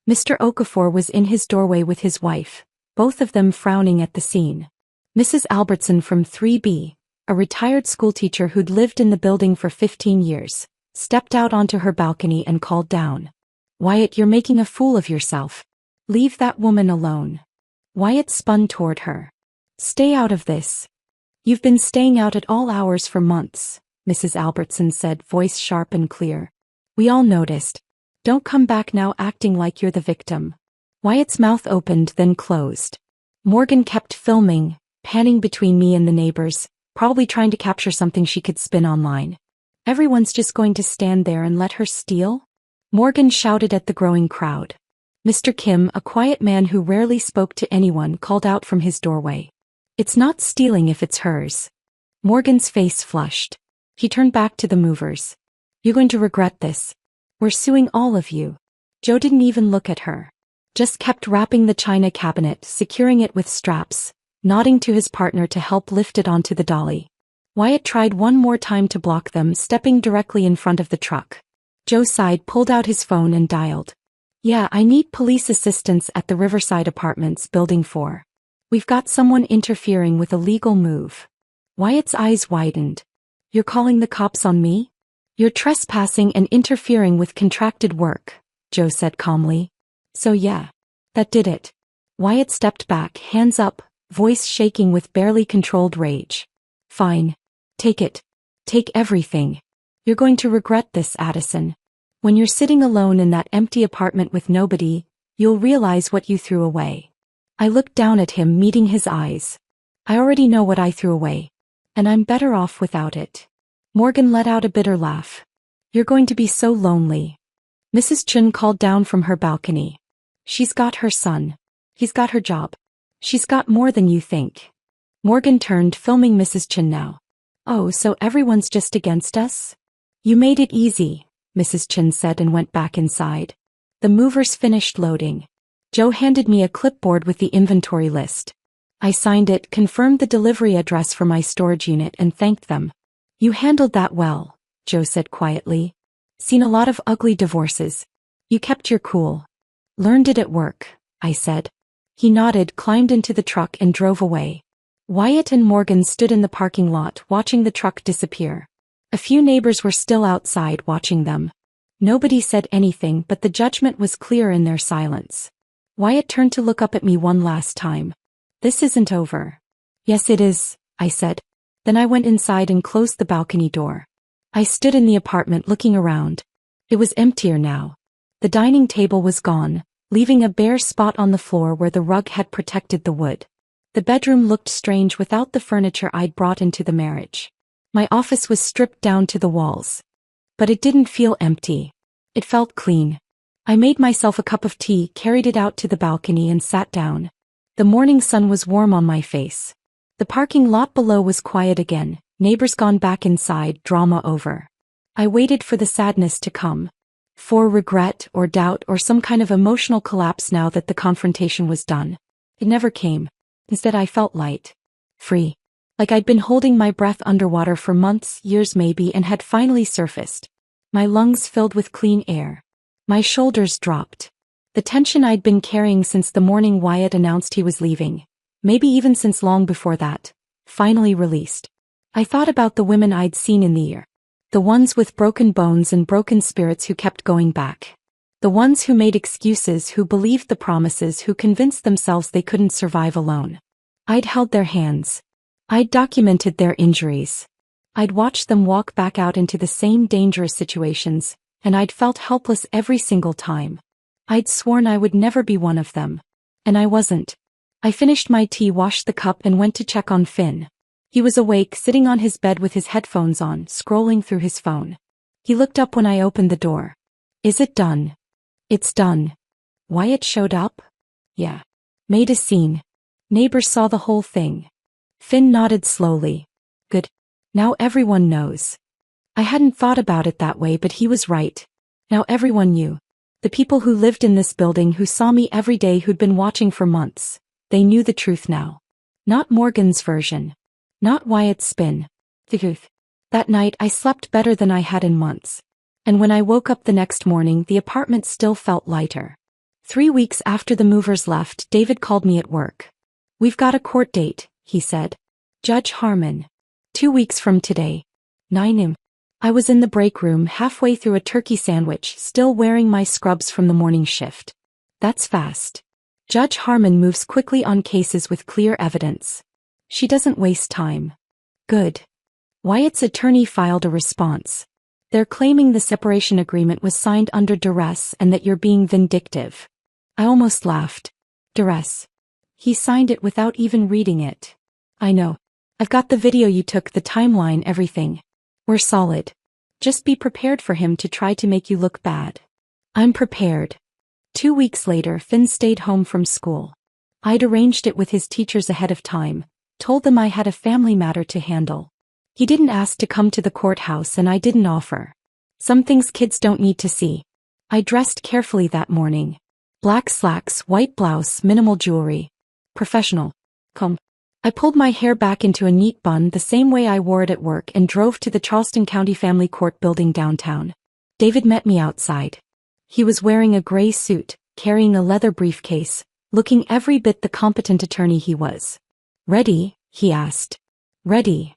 Mr. Okafor was in his doorway with his wife, both of them frowning at the scene. Mrs. Albertson from 3B, a retired schoolteacher who'd lived in the building for 15 years, stepped out onto her balcony and called down. Wyatt, you're making a fool of yourself. Leave that woman alone. Wyatt spun toward her. Stay out of this. You've been staying out at all hours for months, Mrs. Albertson said, voice sharp and clear. We all noticed. Don't come back now acting like you're the victim. Wyatt's mouth opened then closed. Morgan kept filming, panning between me and the neighbors, probably trying to capture something she could spin online. Everyone's just going to stand there and let her steal? Morgan shouted at the growing crowd. Mr. Kim, a quiet man who rarely spoke to anyone, called out from his doorway. It's not stealing if it's hers. Morgan's face flushed. He turned back to the movers. You're going to regret this. We're suing all of you. Joe didn't even look at her. Just kept wrapping the china cabinet, securing it with straps, nodding to his partner to help lift it onto the dolly. Wyatt tried one more time to block them, stepping directly in front of the truck. Joe sighed, pulled out his phone and dialed. Yeah, I need police assistance at the Riverside Apartments, Building 4. We've got someone interfering with a legal move. Wyatt's eyes widened. You're calling the cops on me? You're trespassing and interfering with contracted work, Joe said calmly. So yeah, that did it. Wyatt stepped back, hands up, voice shaking with barely controlled rage. Fine. Take it. Take everything. You're going to regret this, Addison. When you're sitting alone in that empty apartment with nobody, you'll realize what you threw away. I looked down at him, meeting his eyes. I already know what I threw away. And I'm better off without it. Morgan let out a bitter laugh. You're going to be so lonely. Mrs. Chun called down from her balcony. She's got her son. He's got her job. She's got more than you think. Morgan turned, filming Mrs. Chun now. Oh, so everyone's just against us? You made it easy, Mrs. Chun said and went back inside. The movers finished loading. Joe handed me a clipboard with the inventory list. I signed it, confirmed the delivery address for my storage unit, and thanked them. You handled that well, Joe said quietly. Seen a lot of ugly divorces. You kept your cool. Learned it at work, I said. He nodded, climbed into the truck, and drove away. Wyatt and Morgan stood in the parking lot watching the truck disappear. A few neighbors were still outside watching them. Nobody said anything, but the judgment was clear in their silence. Wyatt turned to look up at me one last time. This isn't over. Yes, it is, I said. Then I went inside and closed the balcony door. I stood in the apartment looking around. It was emptier now. The dining table was gone, leaving a bare spot on the floor where the rug had protected the wood. The bedroom looked strange without the furniture I'd brought into the marriage. My office was stripped down to the walls. But it didn't feel empty. It felt clean. I made myself a cup of tea, carried it out to the balcony, and sat down. The morning sun was warm on my face. The parking lot below was quiet again, neighbors gone back inside, drama over. I waited for the sadness to come. For regret or doubt or some kind of emotional collapse now that the confrontation was done. It never came. Instead, I felt light. Free. Like I'd been holding my breath underwater for months, years maybe, and had finally surfaced. My lungs filled with clean air. My shoulders dropped. The tension I'd been carrying since the morning Wyatt announced he was leaving, maybe even since long before that, finally released. I thought about the women I'd seen in the year. The ones with broken bones and broken spirits who kept going back. The ones who made excuses, who believed the promises, who convinced themselves they couldn't survive alone. I'd held their hands. I'd documented their injuries. I'd watched them walk back out into the same dangerous situations, and I'd felt helpless every single time. I'd sworn I would never be one of them. And I wasn't. I finished my tea, washed the cup, and went to check on Finn. He was awake, sitting on his bed with his headphones on, scrolling through his phone. He looked up when I opened the door. Is it done? It's done. Wyatt showed up? Yeah. Made a scene. Neighbors saw the whole thing. Finn nodded slowly. Good. Now everyone knows. I hadn't thought about it that way, but he was right. Now everyone knew. The people who lived in this building, who saw me every day, who'd been watching for months. They knew the truth now. Not Morgan's version. Not Wyatt's spin. The truth. That night I slept better than I had in months. And when I woke up the next morning, the apartment still felt lighter. 3 weeks after the movers left, David called me at work. We've got a court date, he said. Judge Harmon. 2 weeks from today. 9 a.m. I was in the break room, halfway through a turkey sandwich, still wearing my scrubs from the morning shift. That's fast. Judge Harmon moves quickly on cases with clear evidence. She doesn't waste time. Good. Wyatt's attorney filed a response. They're claiming the separation agreement was signed under duress and that you're being vindictive. I almost laughed. Duress. He signed it without even reading it. I know. I've got the video you took, the timeline, everything. We're solid. Just be prepared for him to try to make you look bad. I'm prepared. 2 weeks later, Finn stayed home from school. I'd arranged it with his teachers ahead of time, told them I had a family matter to handle. He didn't ask to come to the courthouse, and I didn't offer. Some things kids don't need to see. I dressed carefully that morning. Black slacks, white blouse, minimal jewelry. Professional. Comb. I pulled my hair back into a neat bun the same way I wore it at work and drove to the Charleston County Family Court building downtown. David met me outside. He was wearing a gray suit, carrying a leather briefcase, looking every bit the competent attorney he was. Ready? He asked. Ready.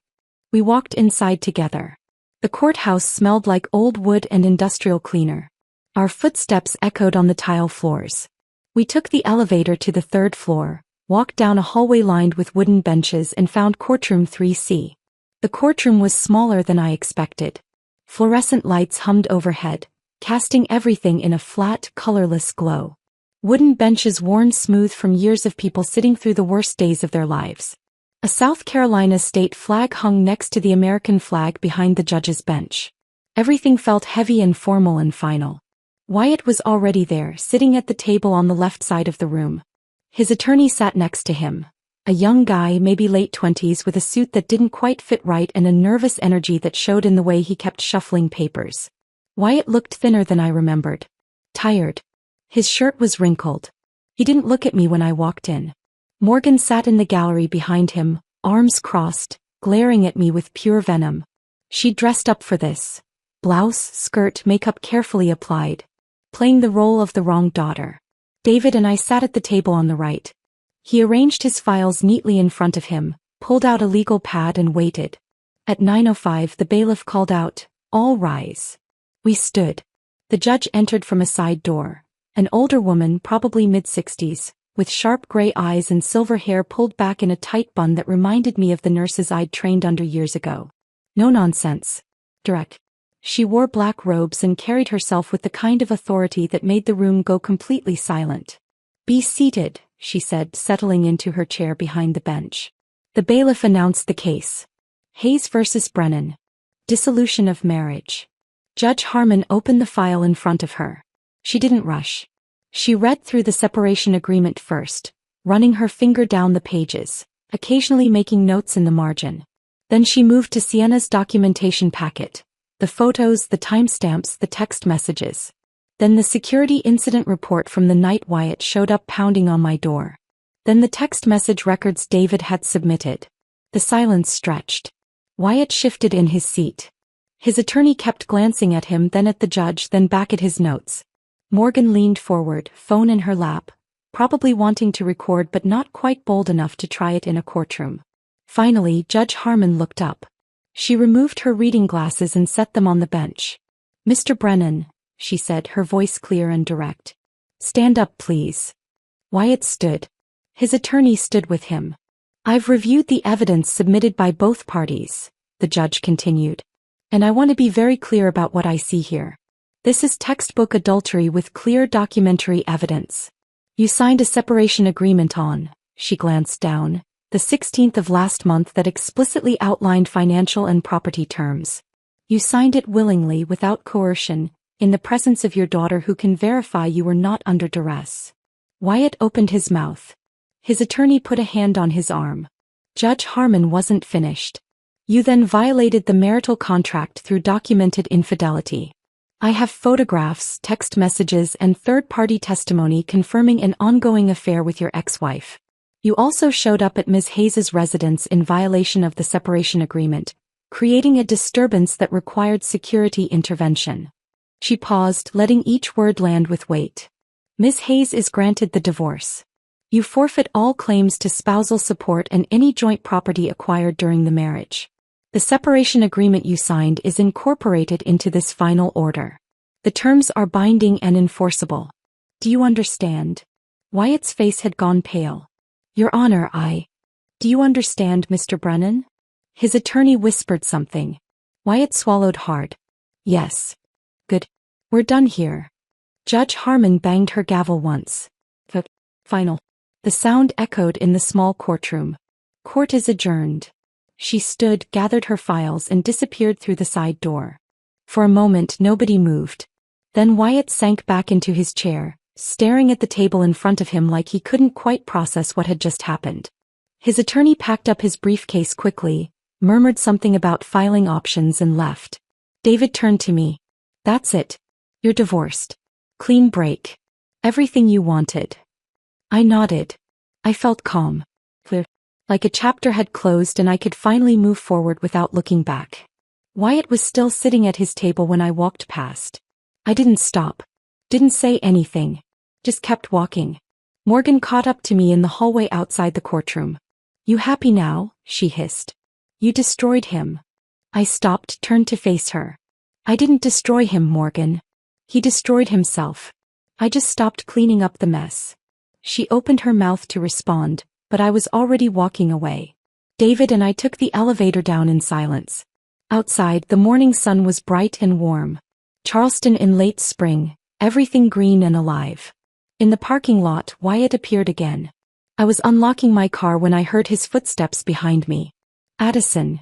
We walked inside together. The courthouse smelled like old wood and industrial cleaner. Our footsteps echoed on the tile floors. We took the elevator to the 3rd floor, walked down a hallway lined with wooden benches, and found courtroom 3C. The courtroom was smaller than I expected. Fluorescent lights hummed overhead, casting everything in a flat, colorless glow. Wooden benches worn smooth from years of people sitting through the worst days of their lives. A South Carolina state flag hung next to the American flag behind the judge's bench. Everything felt heavy and formal and final. Wyatt was already there, sitting at the table on the left side of the room. His attorney sat next to him. A young guy, maybe late 20s, with a suit that didn't quite fit right and a nervous energy that showed in the way he kept shuffling papers. Wyatt looked thinner than I remembered. Tired. His shirt was wrinkled. He didn't look at me when I walked in. Morgan sat in the gallery behind him, arms crossed, glaring at me with pure venom. She dressed up for this. Blouse, skirt, makeup carefully applied. Playing the role of the wrong daughter. David and I sat at the table on the right. He arranged his files neatly in front of him, pulled out a legal pad and waited. At 9:05 the bailiff called out, "All rise." We stood. The judge entered from a side door. An older woman, probably mid-60s, with sharp gray eyes and silver hair pulled back in a tight bun that reminded me of the nurses I'd trained under years ago. No nonsense. Direct. She wore black robes and carried herself with the kind of authority that made the room go completely silent. "Be seated," she said, settling into her chair behind the bench. The bailiff announced the case. Hayes versus Brennan. Dissolution of marriage. Judge Harmon opened the file in front of her. She didn't rush. She read through the separation agreement first, running her finger down the pages, occasionally making notes in the margin. Then she moved to Sienna's documentation packet. The photos, the timestamps, the text messages. Then the security incident report from the night Wyatt showed up pounding on my door. Then the text message records David had submitted. The silence stretched. Wyatt shifted in his seat. His attorney kept glancing at him, then at the judge, then back at his notes. Morgan leaned forward, phone in her lap, probably wanting to record but not quite bold enough to try it in a courtroom. Finally, Judge Harmon looked up. She removed her reading glasses and set them on the bench. "Mr. Brennan," she said, her voice clear and direct. "Stand up, please." Wyatt stood. His attorney stood with him. "I've reviewed the evidence submitted by both parties," the judge continued. "And I want to be very clear about what I see here. This is textbook adultery with clear documentary evidence. You signed a separation agreement on," she glanced down, "the 16th of last month that explicitly outlined financial and property terms. You signed it willingly, without coercion, in the presence of your daughter who can verify you were not under duress." Wyatt opened his mouth. His attorney put a hand on his arm. Judge Harmon wasn't finished. "You then violated the marital contract through documented infidelity. I have photographs, text messages, and third-party testimony confirming an ongoing affair with your ex-wife. You also showed up at Ms. Hayes's residence in violation of the separation agreement, creating a disturbance that required security intervention." She paused, letting each word land with weight. "Ms. Hayes is granted the divorce. You forfeit all claims to spousal support and any joint property acquired during the marriage. The separation agreement you signed is incorporated into this final order. The terms are binding and enforceable. Do you understand?" Wyatt's face had gone pale. "Your Honor, Do you understand, Mr. Brennan?" His attorney whispered something. Wyatt swallowed hard. "Yes." "Good. We're done here." Judge Harmon banged her gavel once. Final. The sound echoed in the small courtroom. "Court is adjourned." She stood, gathered her files, and disappeared through the side door. For a moment nobody moved. Then Wyatt sank back into his chair, staring at the table in front of him like he couldn't quite process what had just happened. His attorney packed up his briefcase quickly, murmured something about filing options and left. David turned to me. "That's it. You're divorced. Clean break. Everything you wanted." I nodded. I felt calm. Clear. Like a chapter had closed and I could finally move forward without looking back. Wyatt was still sitting at his table when I walked past. I didn't stop. Didn't say anything. Just kept walking. Morgan caught up to me in the hallway outside the courtroom. "You happy now?" she hissed. "You destroyed him." I stopped, turned to face her. "I didn't destroy him, Morgan. He destroyed himself. I just stopped cleaning up the mess." She opened her mouth to respond, but I was already walking away. David and I took the elevator down in silence. Outside, the morning sun was bright and warm. Charleston in late spring, everything green and alive. In the parking lot, Wyatt appeared again. I was unlocking my car when I heard his footsteps behind me. "Addison."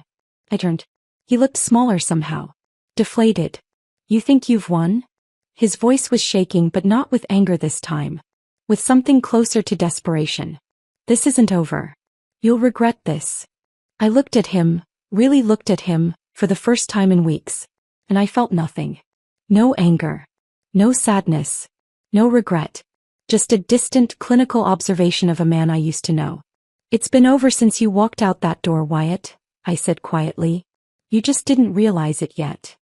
I turned. He looked smaller somehow. Deflated. "You think you've won?" His voice was shaking, but not with anger this time. With something closer to desperation. "This isn't over. You'll regret this." I looked at him, really looked at him, for the first time in weeks. And I felt nothing. No anger. No sadness. No regret. Just a distant, clinical observation of a man I used to know. It's been over since you walked out that door, Wyatt, I said quietly. You just didn't realize it yet.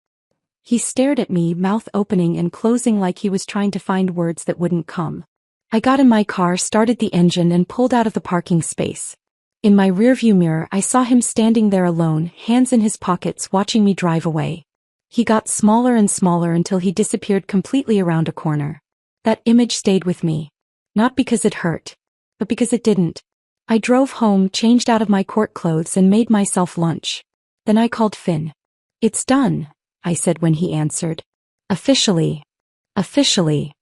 He stared at me, mouth opening and closing like he was trying to find words that wouldn't come. I got in my car, started the engine and pulled out of the parking space. In my rearview mirror I saw him standing there alone, hands in his pockets, watching me drive away. He got smaller and smaller until he disappeared completely around a corner. That image stayed with me. Not because it hurt, but because it didn't. I drove home, changed out of my court clothes and made myself lunch. Then I called Finn. It's done, I said when he answered. Officially. Officially.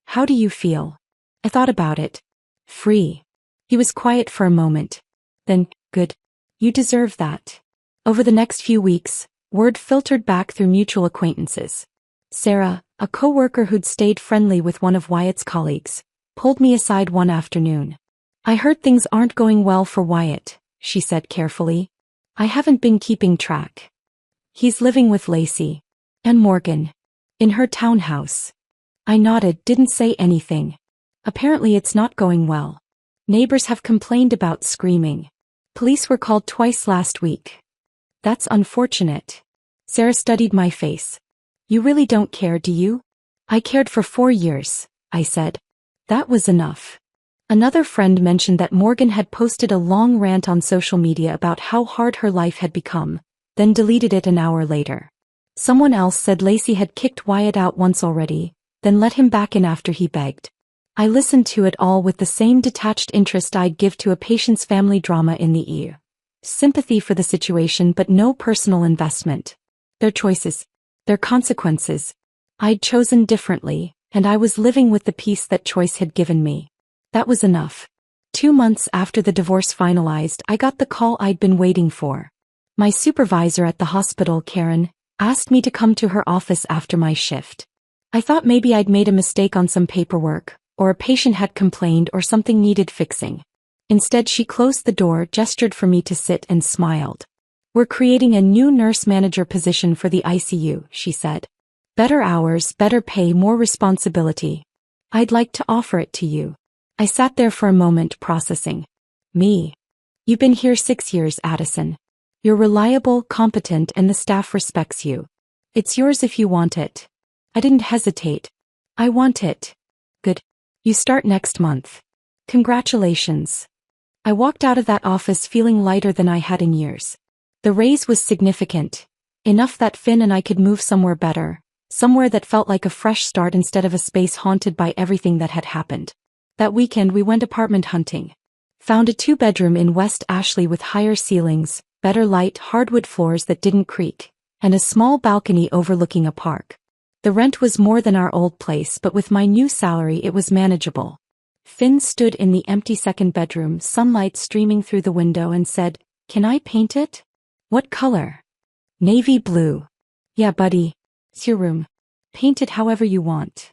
How do you feel? I thought about it. Free. He was quiet for a moment. Then, good. You deserve that. Over the next few weeks, word filtered back through mutual acquaintances. Sarah, a co-worker who'd stayed friendly with one of Wyatt's colleagues, pulled me aside one afternoon. I heard things aren't going well for Wyatt, she said carefully. I haven't been keeping track. He's living with Lacey and Morgan in her townhouse. I nodded, didn't say anything. Apparently it's not going well. Neighbors have complained about screaming. Police were called twice last week. That's unfortunate. Sarah studied my face. You really don't care, do you? I cared for 4 years, I said. That was enough. Another friend mentioned that Morgan had posted a long rant on social media about how hard her life had become, then deleted it an hour later. Someone else said Lacey had kicked Wyatt out once already, then let him back in after he begged. I listened to it all with the same detached interest I'd give to a patient's family drama in the ear. Sympathy for the situation but no personal investment. Their choices. Their consequences. I'd chosen differently, and I was living with the peace that choice had given me. That was enough. 2 months after the divorce finalized, I got the call I'd been waiting for. My supervisor at the hospital, Karen, asked me to come to her office after my shift. I thought maybe I'd made a mistake on some paperwork, or a patient had complained or something needed fixing. Instead, she closed the door, gestured for me to sit and smiled. We're creating a new nurse manager position for the ICU, she said. Better hours, better pay, more responsibility. I'd like to offer it to you. I sat there for a moment, processing. Me. You've been here 6 years, Addison. You're reliable, competent, and the staff respects you. It's yours if you want it. I didn't hesitate. I want it. Good. You start next month. Congratulations. I walked out of that office feeling lighter than I had in years. The raise was significant. Enough that Finn and I could move somewhere better. Somewhere that felt like a fresh start instead of a space haunted by everything that had happened. That weekend we went apartment hunting. Found a 2-bedroom in West Ashley with higher ceilings, better light, hardwood floors that didn't creak, and a small balcony overlooking a park. The rent was more than our old place, but with my new salary it was manageable. Finn stood in the empty second bedroom, sunlight streaming through the window, and said, "Can I paint it?" "What color?" "Navy blue." "Yeah, buddy. It's your room. Paint it however you want."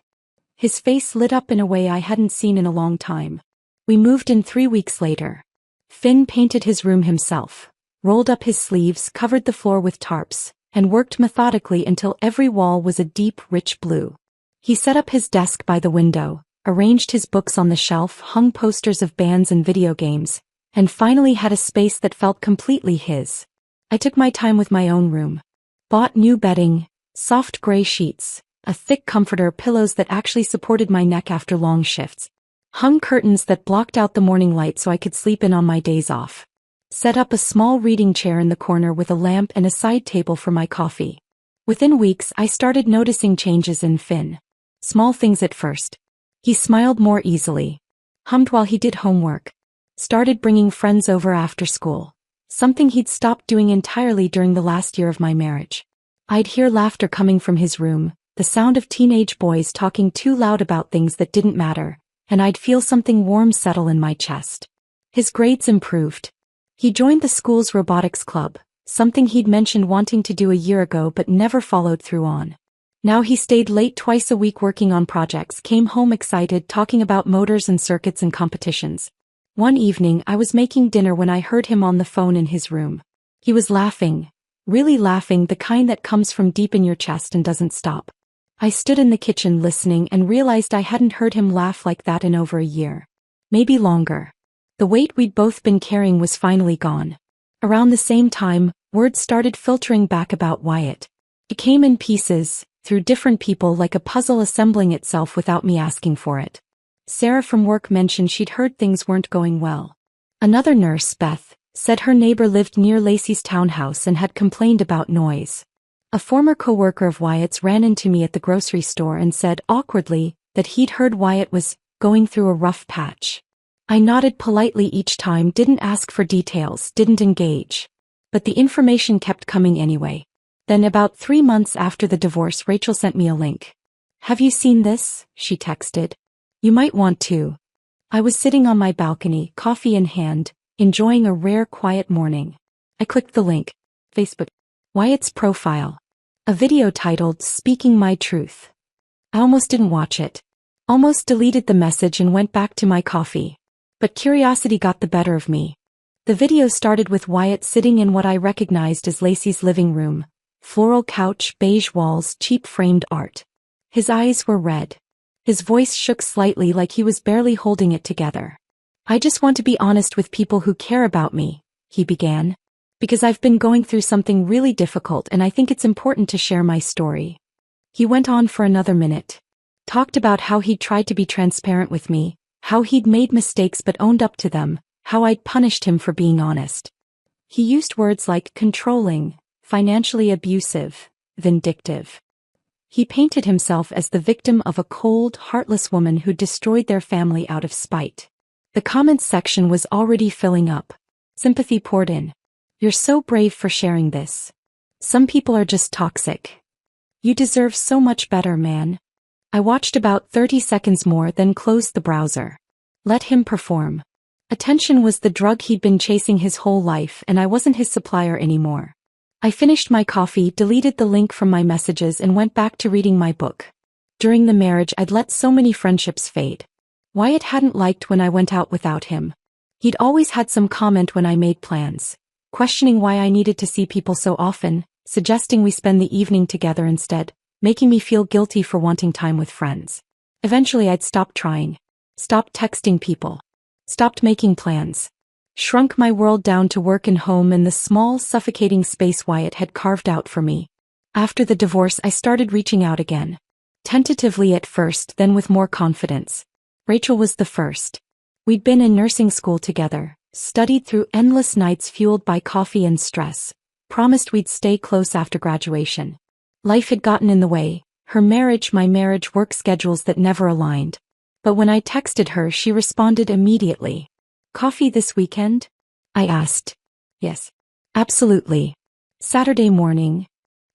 His face lit up in a way I hadn't seen in a long time. We moved in 3 weeks later. Finn painted his room himself, rolled up his sleeves, covered the floor with tarps, and worked methodically until every wall was a deep, rich blue. He set up his desk by the window, arranged his books on the shelf, hung posters of bands and video games, and finally had a space that felt completely his. I took my time with my own room. Bought new bedding, soft gray sheets, a thick comforter, pillows that actually supported my neck after long shifts. Hung curtains that blocked out the morning light so I could sleep in on my days off. Set up a small reading chair in the corner with a lamp and a side table for my coffee. Within weeks I started noticing changes in Finn. Small things at first. He smiled more easily. Hummed while he did homework. Started bringing friends over after school. Something he'd stopped doing entirely during the last year of my marriage. I'd hear laughter coming from his room, the sound of teenage boys talking too loud about things that didn't matter, and I'd feel something warm settle in my chest. His grades improved. He joined the school's robotics club, something he'd mentioned wanting to do a year ago but never followed through on. Now he stayed late twice a week working on projects, came home excited, talking about motors and circuits and competitions. One evening I was making dinner when I heard him on the phone in his room. He was laughing. Really laughing, the kind that comes from deep in your chest and doesn't stop. I stood in the kitchen listening and realized I hadn't heard him laugh like that in over a year. Maybe longer. The weight we'd both been carrying was finally gone. Around the same time, word started filtering back about Wyatt. It came in pieces, through different people like a puzzle assembling itself without me asking for it. Sarah from work mentioned she'd heard things weren't going well. Another nurse, Beth, said her neighbor lived near Lacey's townhouse and had complained about noise. A former co-worker of Wyatt's ran into me at the grocery store and said, awkwardly, that he'd heard Wyatt was going through a rough patch. I nodded politely each time, didn't ask for details, didn't engage. But the information kept coming anyway. Then about 3 months after the divorce, Rachel sent me a link. Have you seen this? She texted. You might want to. I was sitting on my balcony, coffee in hand, enjoying a rare quiet morning. I clicked the link. Facebook. Wyatt's profile. A video titled, Speaking My Truth. I almost didn't watch it. Almost deleted the message and went back to my coffee. But curiosity got the better of me. The video started with Wyatt sitting in what I recognized as Lacey's living room. Floral couch, beige walls, cheap framed art. His eyes were red. His voice shook slightly like he was barely holding it together. I just want to be honest with people who care about me, he began. Because I've been going through something really difficult and I think it's important to share my story. He went on for another minute. Talked about how he'd tried to be transparent with me, how he'd made mistakes but owned up to them, how I'd punished him for being honest. He used words like controlling, financially abusive, vindictive. He painted himself as the victim of a cold, heartless woman who destroyed their family out of spite. The comments section was already filling up. Sympathy poured in. You're so brave for sharing this. Some people are just toxic. You deserve so much better, man. I watched about 30 seconds more, then closed the browser. Let him perform. Attention was the drug he'd been chasing his whole life, and I wasn't his supplier anymore. I finished my coffee, deleted the link from my messages, and went back to reading my book. During the marriage, I'd let so many friendships fade. Wyatt hadn't liked when I went out without him. He'd always had some comment when I made plans, questioning why I needed to see people so often, suggesting we spend the evening together instead, making me feel guilty for wanting time with friends. Eventually I'd stopped trying. Stopped texting people. Stopped making plans. Shrunk my world down to work and home and the small, suffocating space Wyatt had carved out for me. After the divorce, I started reaching out again. Tentatively at first, then with more confidence. Rachel was the first. We'd been in nursing school together, studied through endless nights fueled by coffee and stress, promised we'd stay close after graduation. Life had gotten in the way, her marriage, my marriage, work schedules that never aligned. But when I texted her, she responded immediately. Coffee this weekend? I asked. Yes. Absolutely. Saturday morning.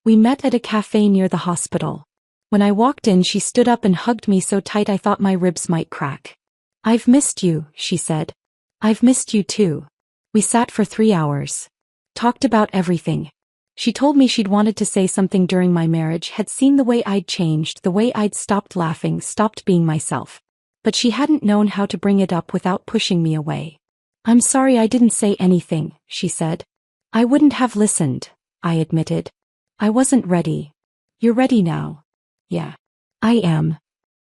We met at a cafe near the hospital. When I walked in, she stood up and hugged me so tight I thought my ribs might crack. I've missed you, she said. I've missed you too. We sat for 3 hours. Talked about everything. She told me she'd wanted to say something during my marriage, had seen the way I'd changed, the way I'd stopped laughing, stopped being myself. But she hadn't known how to bring it up without pushing me away. I'm sorry I didn't say anything, she said. I wouldn't have listened, I admitted. I wasn't ready. You're ready now. Yeah. I am.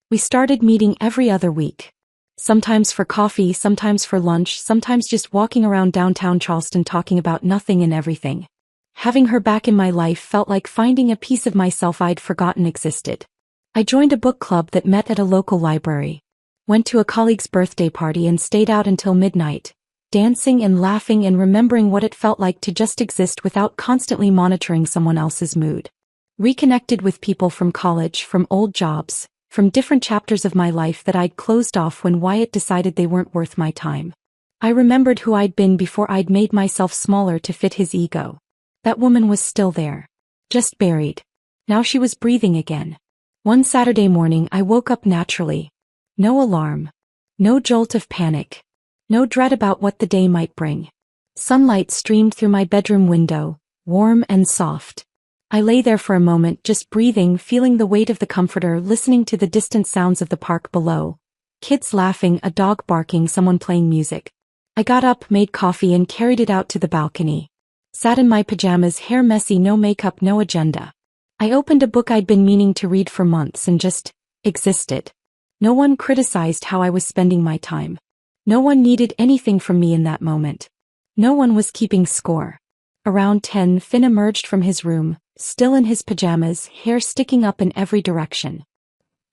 We started meeting every other week. Sometimes for coffee, sometimes for lunch, sometimes just walking around downtown Charleston talking about nothing and everything. Having her back in my life felt like finding a piece of myself I'd forgotten existed. I joined a book club that met at a local library. Went to a colleague's birthday party and stayed out until midnight, dancing and laughing and remembering what it felt like to just exist without constantly monitoring someone else's mood. Reconnected with people from college, from old jobs, from different chapters of my life that I'd closed off when Wyatt decided they weren't worth my time. I remembered who I'd been before I'd made myself smaller to fit his ego. That woman was still there. Just buried. Now she was breathing again. One Saturday morning I woke up naturally. No alarm. No jolt of panic. No dread about what the day might bring. Sunlight streamed through my bedroom window, warm and soft. I lay there for a moment, just breathing, feeling the weight of the comforter, listening to the distant sounds of the park below. Kids laughing, a dog barking, someone playing music. I got up, made coffee and carried it out to the balcony. Sat in my pajamas, hair messy, no makeup, no agenda. I opened a book I'd been meaning to read for months and just existed. No one criticized how I was spending my time. No one needed anything from me in that moment. No one was keeping score. Around 10, Finn emerged from his room, still in his pajamas, hair sticking up in every direction.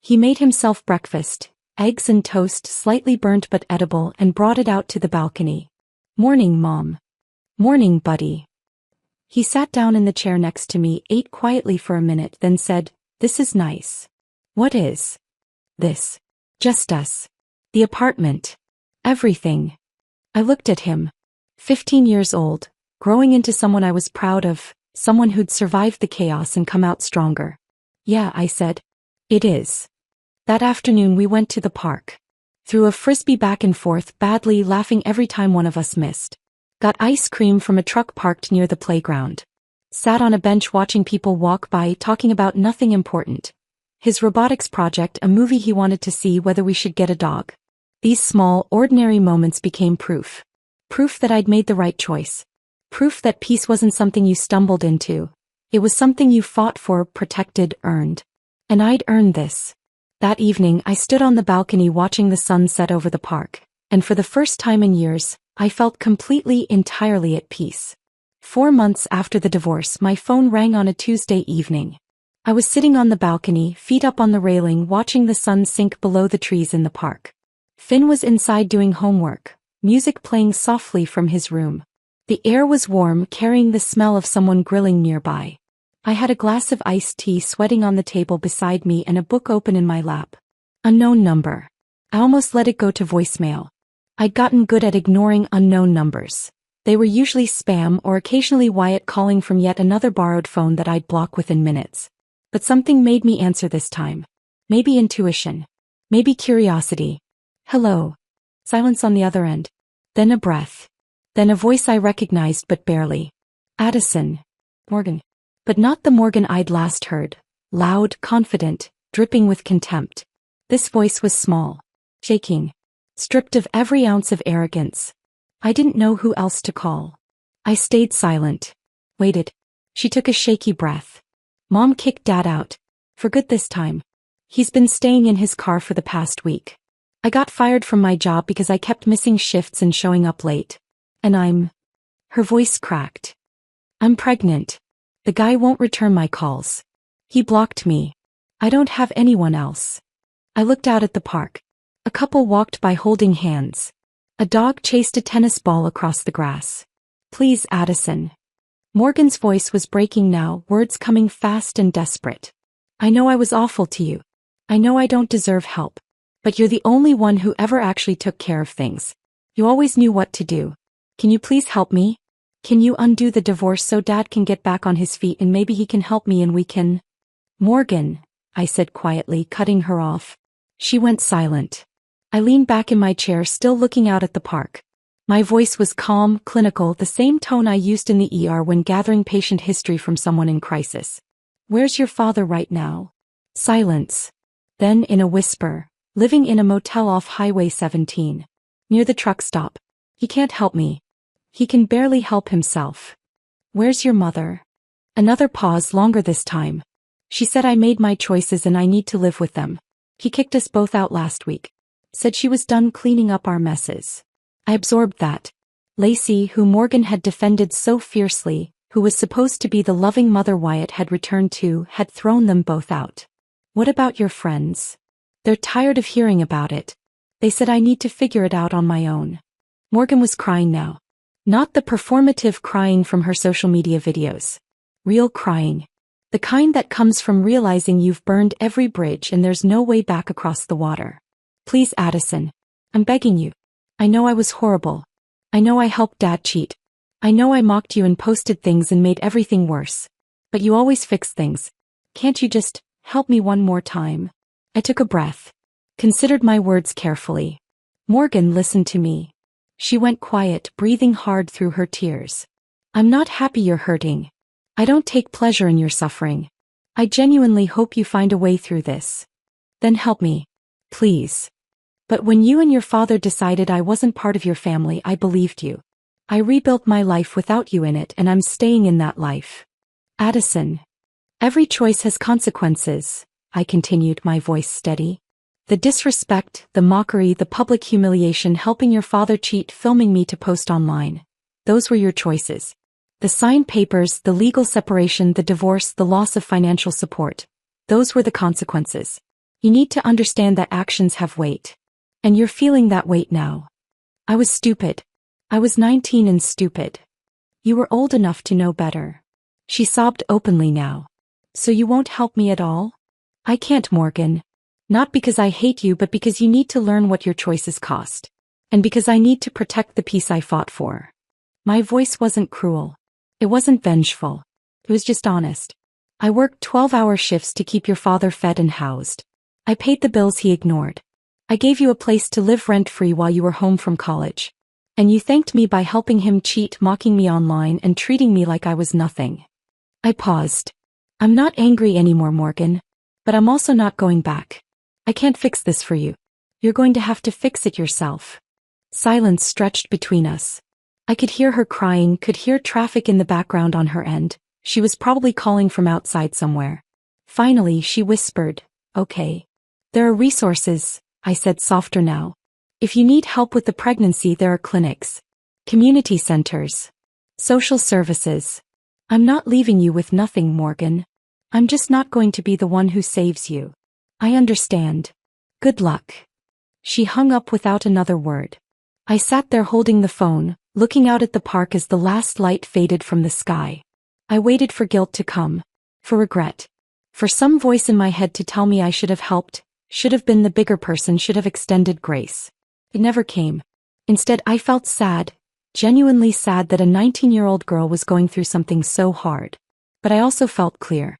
He made himself breakfast, eggs and toast slightly burnt but edible, and brought it out to the balcony. "Morning, Mom." "Morning, buddy." He sat down in the chair next to me, ate quietly for a minute, then said, "This is nice." "What is this?" "Just us. The apartment. Everything." I looked at him. 15 years old, growing into someone I was proud of, someone who'd survived the chaos and come out stronger. "Yeah," I said. "It is." That afternoon we went to the park. Threw a frisbee back and forth, badly, laughing every time one of us missed. Got ice cream from a truck parked near the playground. Sat on a bench watching people walk by, talking about nothing important. His robotics project, a movie he wanted to see, whether we should get a dog. These small, ordinary moments became proof. Proof that I'd made the right choice. Proof that peace wasn't something you stumbled into. It was something you fought for, protected, earned. And I'd earned this. That evening I stood on the balcony watching the sun set over the park, and for the first time in years, I felt completely, entirely at peace. 4 months after the divorce, my phone rang on a Tuesday evening. I was sitting on the balcony, feet up on the railing, watching the sun sink below the trees in the park. Finn was inside doing homework, music playing softly from his room. The air was warm, carrying the smell of someone grilling nearby. I had a glass of iced tea sweating on the table beside me and a book open in my lap. Unknown number. I almost let it go to voicemail. I'd gotten good at ignoring unknown numbers. They were usually spam or occasionally Wyatt calling from yet another borrowed phone that I'd block within minutes. But something made me answer this time. Maybe intuition. Maybe curiosity. "Hello." Silence on the other end. Then a breath. Then a voice I recognized but barely. "Addison." "Morgan." But not the Morgan I'd last heard. Loud, confident, dripping with contempt. This voice was small. Shaking. Stripped of every ounce of arrogance. I didn't know who else to call. I stayed silent. Waited. She took a shaky breath. "Mom kicked Dad out. For good this time. He's been staying in his car for the past week. I got fired from my job because I kept missing shifts and showing up late. And Her voice cracked. "I'm pregnant. The guy won't return my calls. He blocked me. I don't have anyone else." I looked out at the park. A couple walked by holding hands. A dog chased a tennis ball across the grass. "Please, Addison." Morgan's voice was breaking now, words coming fast and desperate. "I know I was awful to you. I know I don't deserve help. But you're the only one who ever actually took care of things. You always knew what to do. Can you please help me? Can you undo the divorce so Dad can get back on his feet and maybe he can help me and we can—" "Morgan," I said quietly, cutting her off. She went silent. I leaned back in my chair, still looking out at the park. My voice was calm, clinical, the same tone I used in the ER when gathering patient history from someone in crisis. "Where's your father right now?" Silence. Then, in a whisper, "Living in a motel off Highway 17. Near the truck stop. He can't help me. He can barely help himself." "Where's your mother?" Another pause, longer this time. "She said I made my choices and I need to live with them. He kicked us both out last week. Said she was done cleaning up our messes." I absorbed that. Lacey, who Morgan had defended so fiercely, who was supposed to be the loving mother Wyatt had returned to, had thrown them both out. "What about your friends?" "They're tired of hearing about it. They said I need to figure it out on my own." Morgan was crying now. Not the performative crying from her social media videos. Real crying. The kind that comes from realizing you've burned every bridge and there's no way back across the water. "Please, Addison. I'm begging you. I know I was horrible. I know I helped Dad cheat. I know I mocked you and posted things and made everything worse. But you always fix things. Can't you just help me one more time?" I took a breath. Considered my words carefully. Morgan listened to me. She went quiet, breathing hard through her tears. "I'm not happy you're hurting. I don't take pleasure in your suffering. I genuinely hope you find a way through this. Then help me. Please. But when you and your father decided I wasn't part of your family, I believed you. I rebuilt my life without you in it and I'm staying in that life. Addison. Every choice has consequences," I continued, my voice steady. The disrespect, the mockery, the public humiliation, helping your father cheat, filming me to post online. Those were your choices. The signed papers, the legal separation, the divorce, the loss of financial support. Those were the consequences. You need to understand that actions have weight. And you're feeling that weight now. I was stupid. I was 19 and stupid. You were old enough to know better. She sobbed openly now. So you won't help me at all? I can't, Morgan. Not because I hate you, but because you need to learn what your choices cost. And because I need to protect the peace I fought for. My voice wasn't cruel. It wasn't vengeful. It was just honest. I worked 12-hour shifts to keep your father fed and housed. I paid the bills he ignored. I gave you a place to live rent-free while you were home from college. And you thanked me by helping him cheat, mocking me online, and treating me like I was nothing. I paused. I'm not angry anymore, Morgan. But I'm also not going back. I can't fix this for you. You're going to have to fix it yourself. Silence stretched between us. I could hear her crying, could hear traffic in the background on her end. She was probably calling from outside somewhere. Finally, she whispered, "Okay. There are resources," I said softer now. "If you need help with the pregnancy, there are clinics, community centers, social services. I'm not leaving you with nothing, Morgan. I'm just not going to be the one who saves you. I understand. Good luck." She hung up without another word. I sat there holding the phone, looking out at the park as the last light faded from the sky. I waited for guilt to come, for regret, for some voice in my head to tell me I should have helped, should have been the bigger person, should have extended grace. It never came. Instead, I felt sad, genuinely sad that a 19-year-old girl was going through something so hard. But I also felt clear,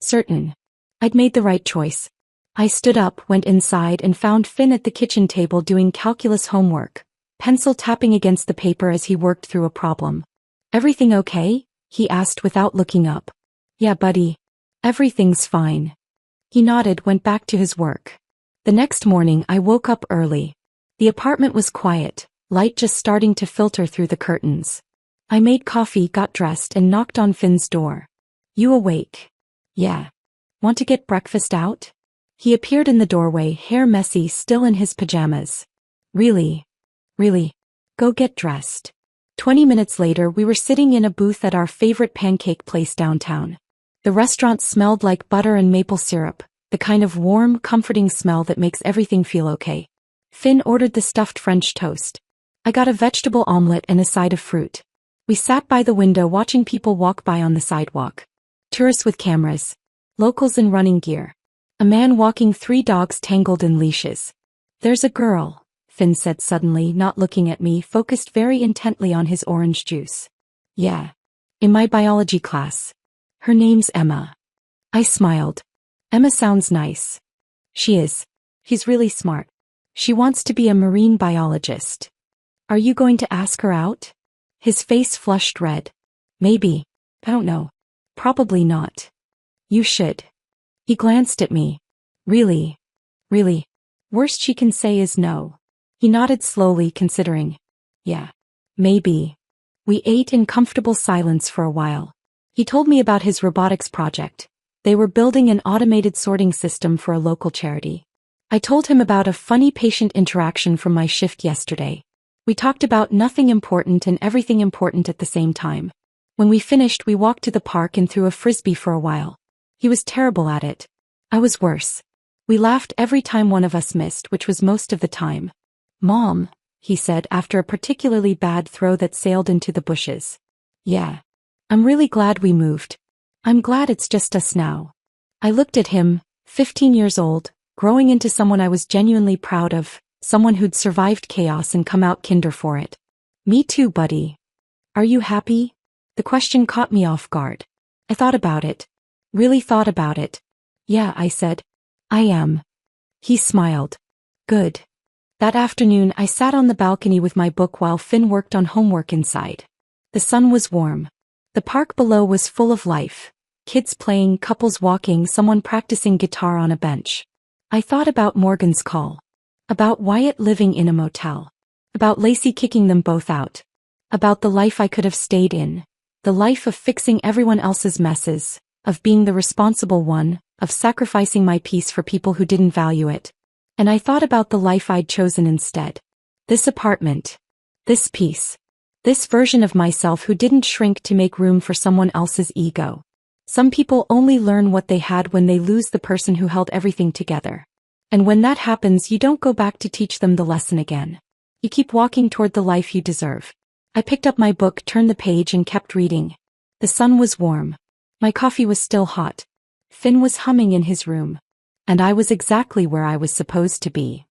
certain. I'd made the right choice. I stood up, went inside, and found Finn at the kitchen table doing calculus homework, pencil tapping against the paper as he worked through a problem. "Everything okay?" he asked without looking up. "Yeah, buddy. Everything's fine." He nodded, went back to his work. The next morning I woke up early. The apartment was quiet, light just starting to filter through the curtains. I made coffee, got dressed, and knocked on Finn's door. "You awake?" "Yeah. Want to get breakfast out?" He appeared in the doorway, hair messy, still in his pajamas. Really? Go get dressed." 20 minutes later, we were sitting in a booth at our favorite pancake place downtown. The restaurant smelled like butter and maple syrup, the kind of warm, comforting smell that makes everything feel okay. Finn ordered the stuffed French toast. I got a vegetable omelette and a side of fruit. We sat by the window watching people walk by on the sidewalk. Tourists with cameras. Locals in running gear. A man walking 3 dogs tangled in leashes. "There's a girl," Finn said suddenly, not looking at me, focused very intently on his orange juice. "Yeah. In my biology class. Her name's Emma." I smiled. "Emma sounds nice." "She is. She's really smart. She wants to be a marine biologist." "Are you going to ask her out?" His face flushed red. "Maybe. I don't know. Probably not." "You should." He glanced at me. Really? Worst she can say is no." He nodded slowly, considering. "Yeah. Maybe." We ate in comfortable silence for a while. He told me about his robotics project. They were building an automated sorting system for a local charity. I told him about a funny patient interaction from my shift yesterday. We talked about nothing important and everything important at the same time. When we finished, we walked to the park and threw a frisbee for a while. He was terrible at it. I was worse. We laughed every time one of us missed, which was most of the time. "Mom," he said after a particularly bad throw that sailed into the bushes. "Yeah. I'm really glad we moved. I'm glad it's just us now." I looked at him, 15 years old, growing into someone I was genuinely proud of, someone who'd survived chaos and come out kinder for it. "Me too, buddy." "Are you happy?" The question caught me off guard. I thought about it. Really thought about it. "Yeah," I said. "I am." He smiled. "Good." That afternoon I sat on the balcony with my book while Finn worked on homework inside. The sun was warm. The park below was full of life. Kids playing, couples walking, someone practicing guitar on a bench. I thought about Morgan's call. About Wyatt living in a motel. About Lacey kicking them both out. About the life I could have stayed in. The life of fixing everyone else's messes, of being the responsible one, of sacrificing my peace for people who didn't value it. And I thought about the life I'd chosen instead. This apartment. This peace. This version of myself who didn't shrink to make room for someone else's ego. Some people only learn what they had when they lose the person who held everything together. And when that happens, you don't go back to teach them the lesson again. You keep walking toward the life you deserve. I picked up my book, turned the page, and kept reading. The sun was warm. My coffee was still hot. Finn was humming in his room. And I was exactly where I was supposed to be.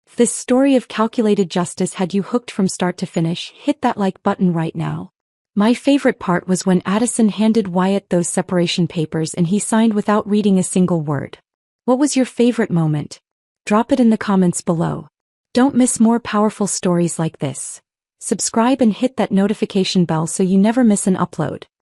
If this story of calculated justice had you hooked from start to finish, hit that like button right now. My favorite part was when Addison handed Wyatt those separation papers and he signed without reading a single word. What was your favorite moment? Drop it in the comments below. Don't miss more powerful stories like this. Subscribe and hit that notification bell so you never miss an upload.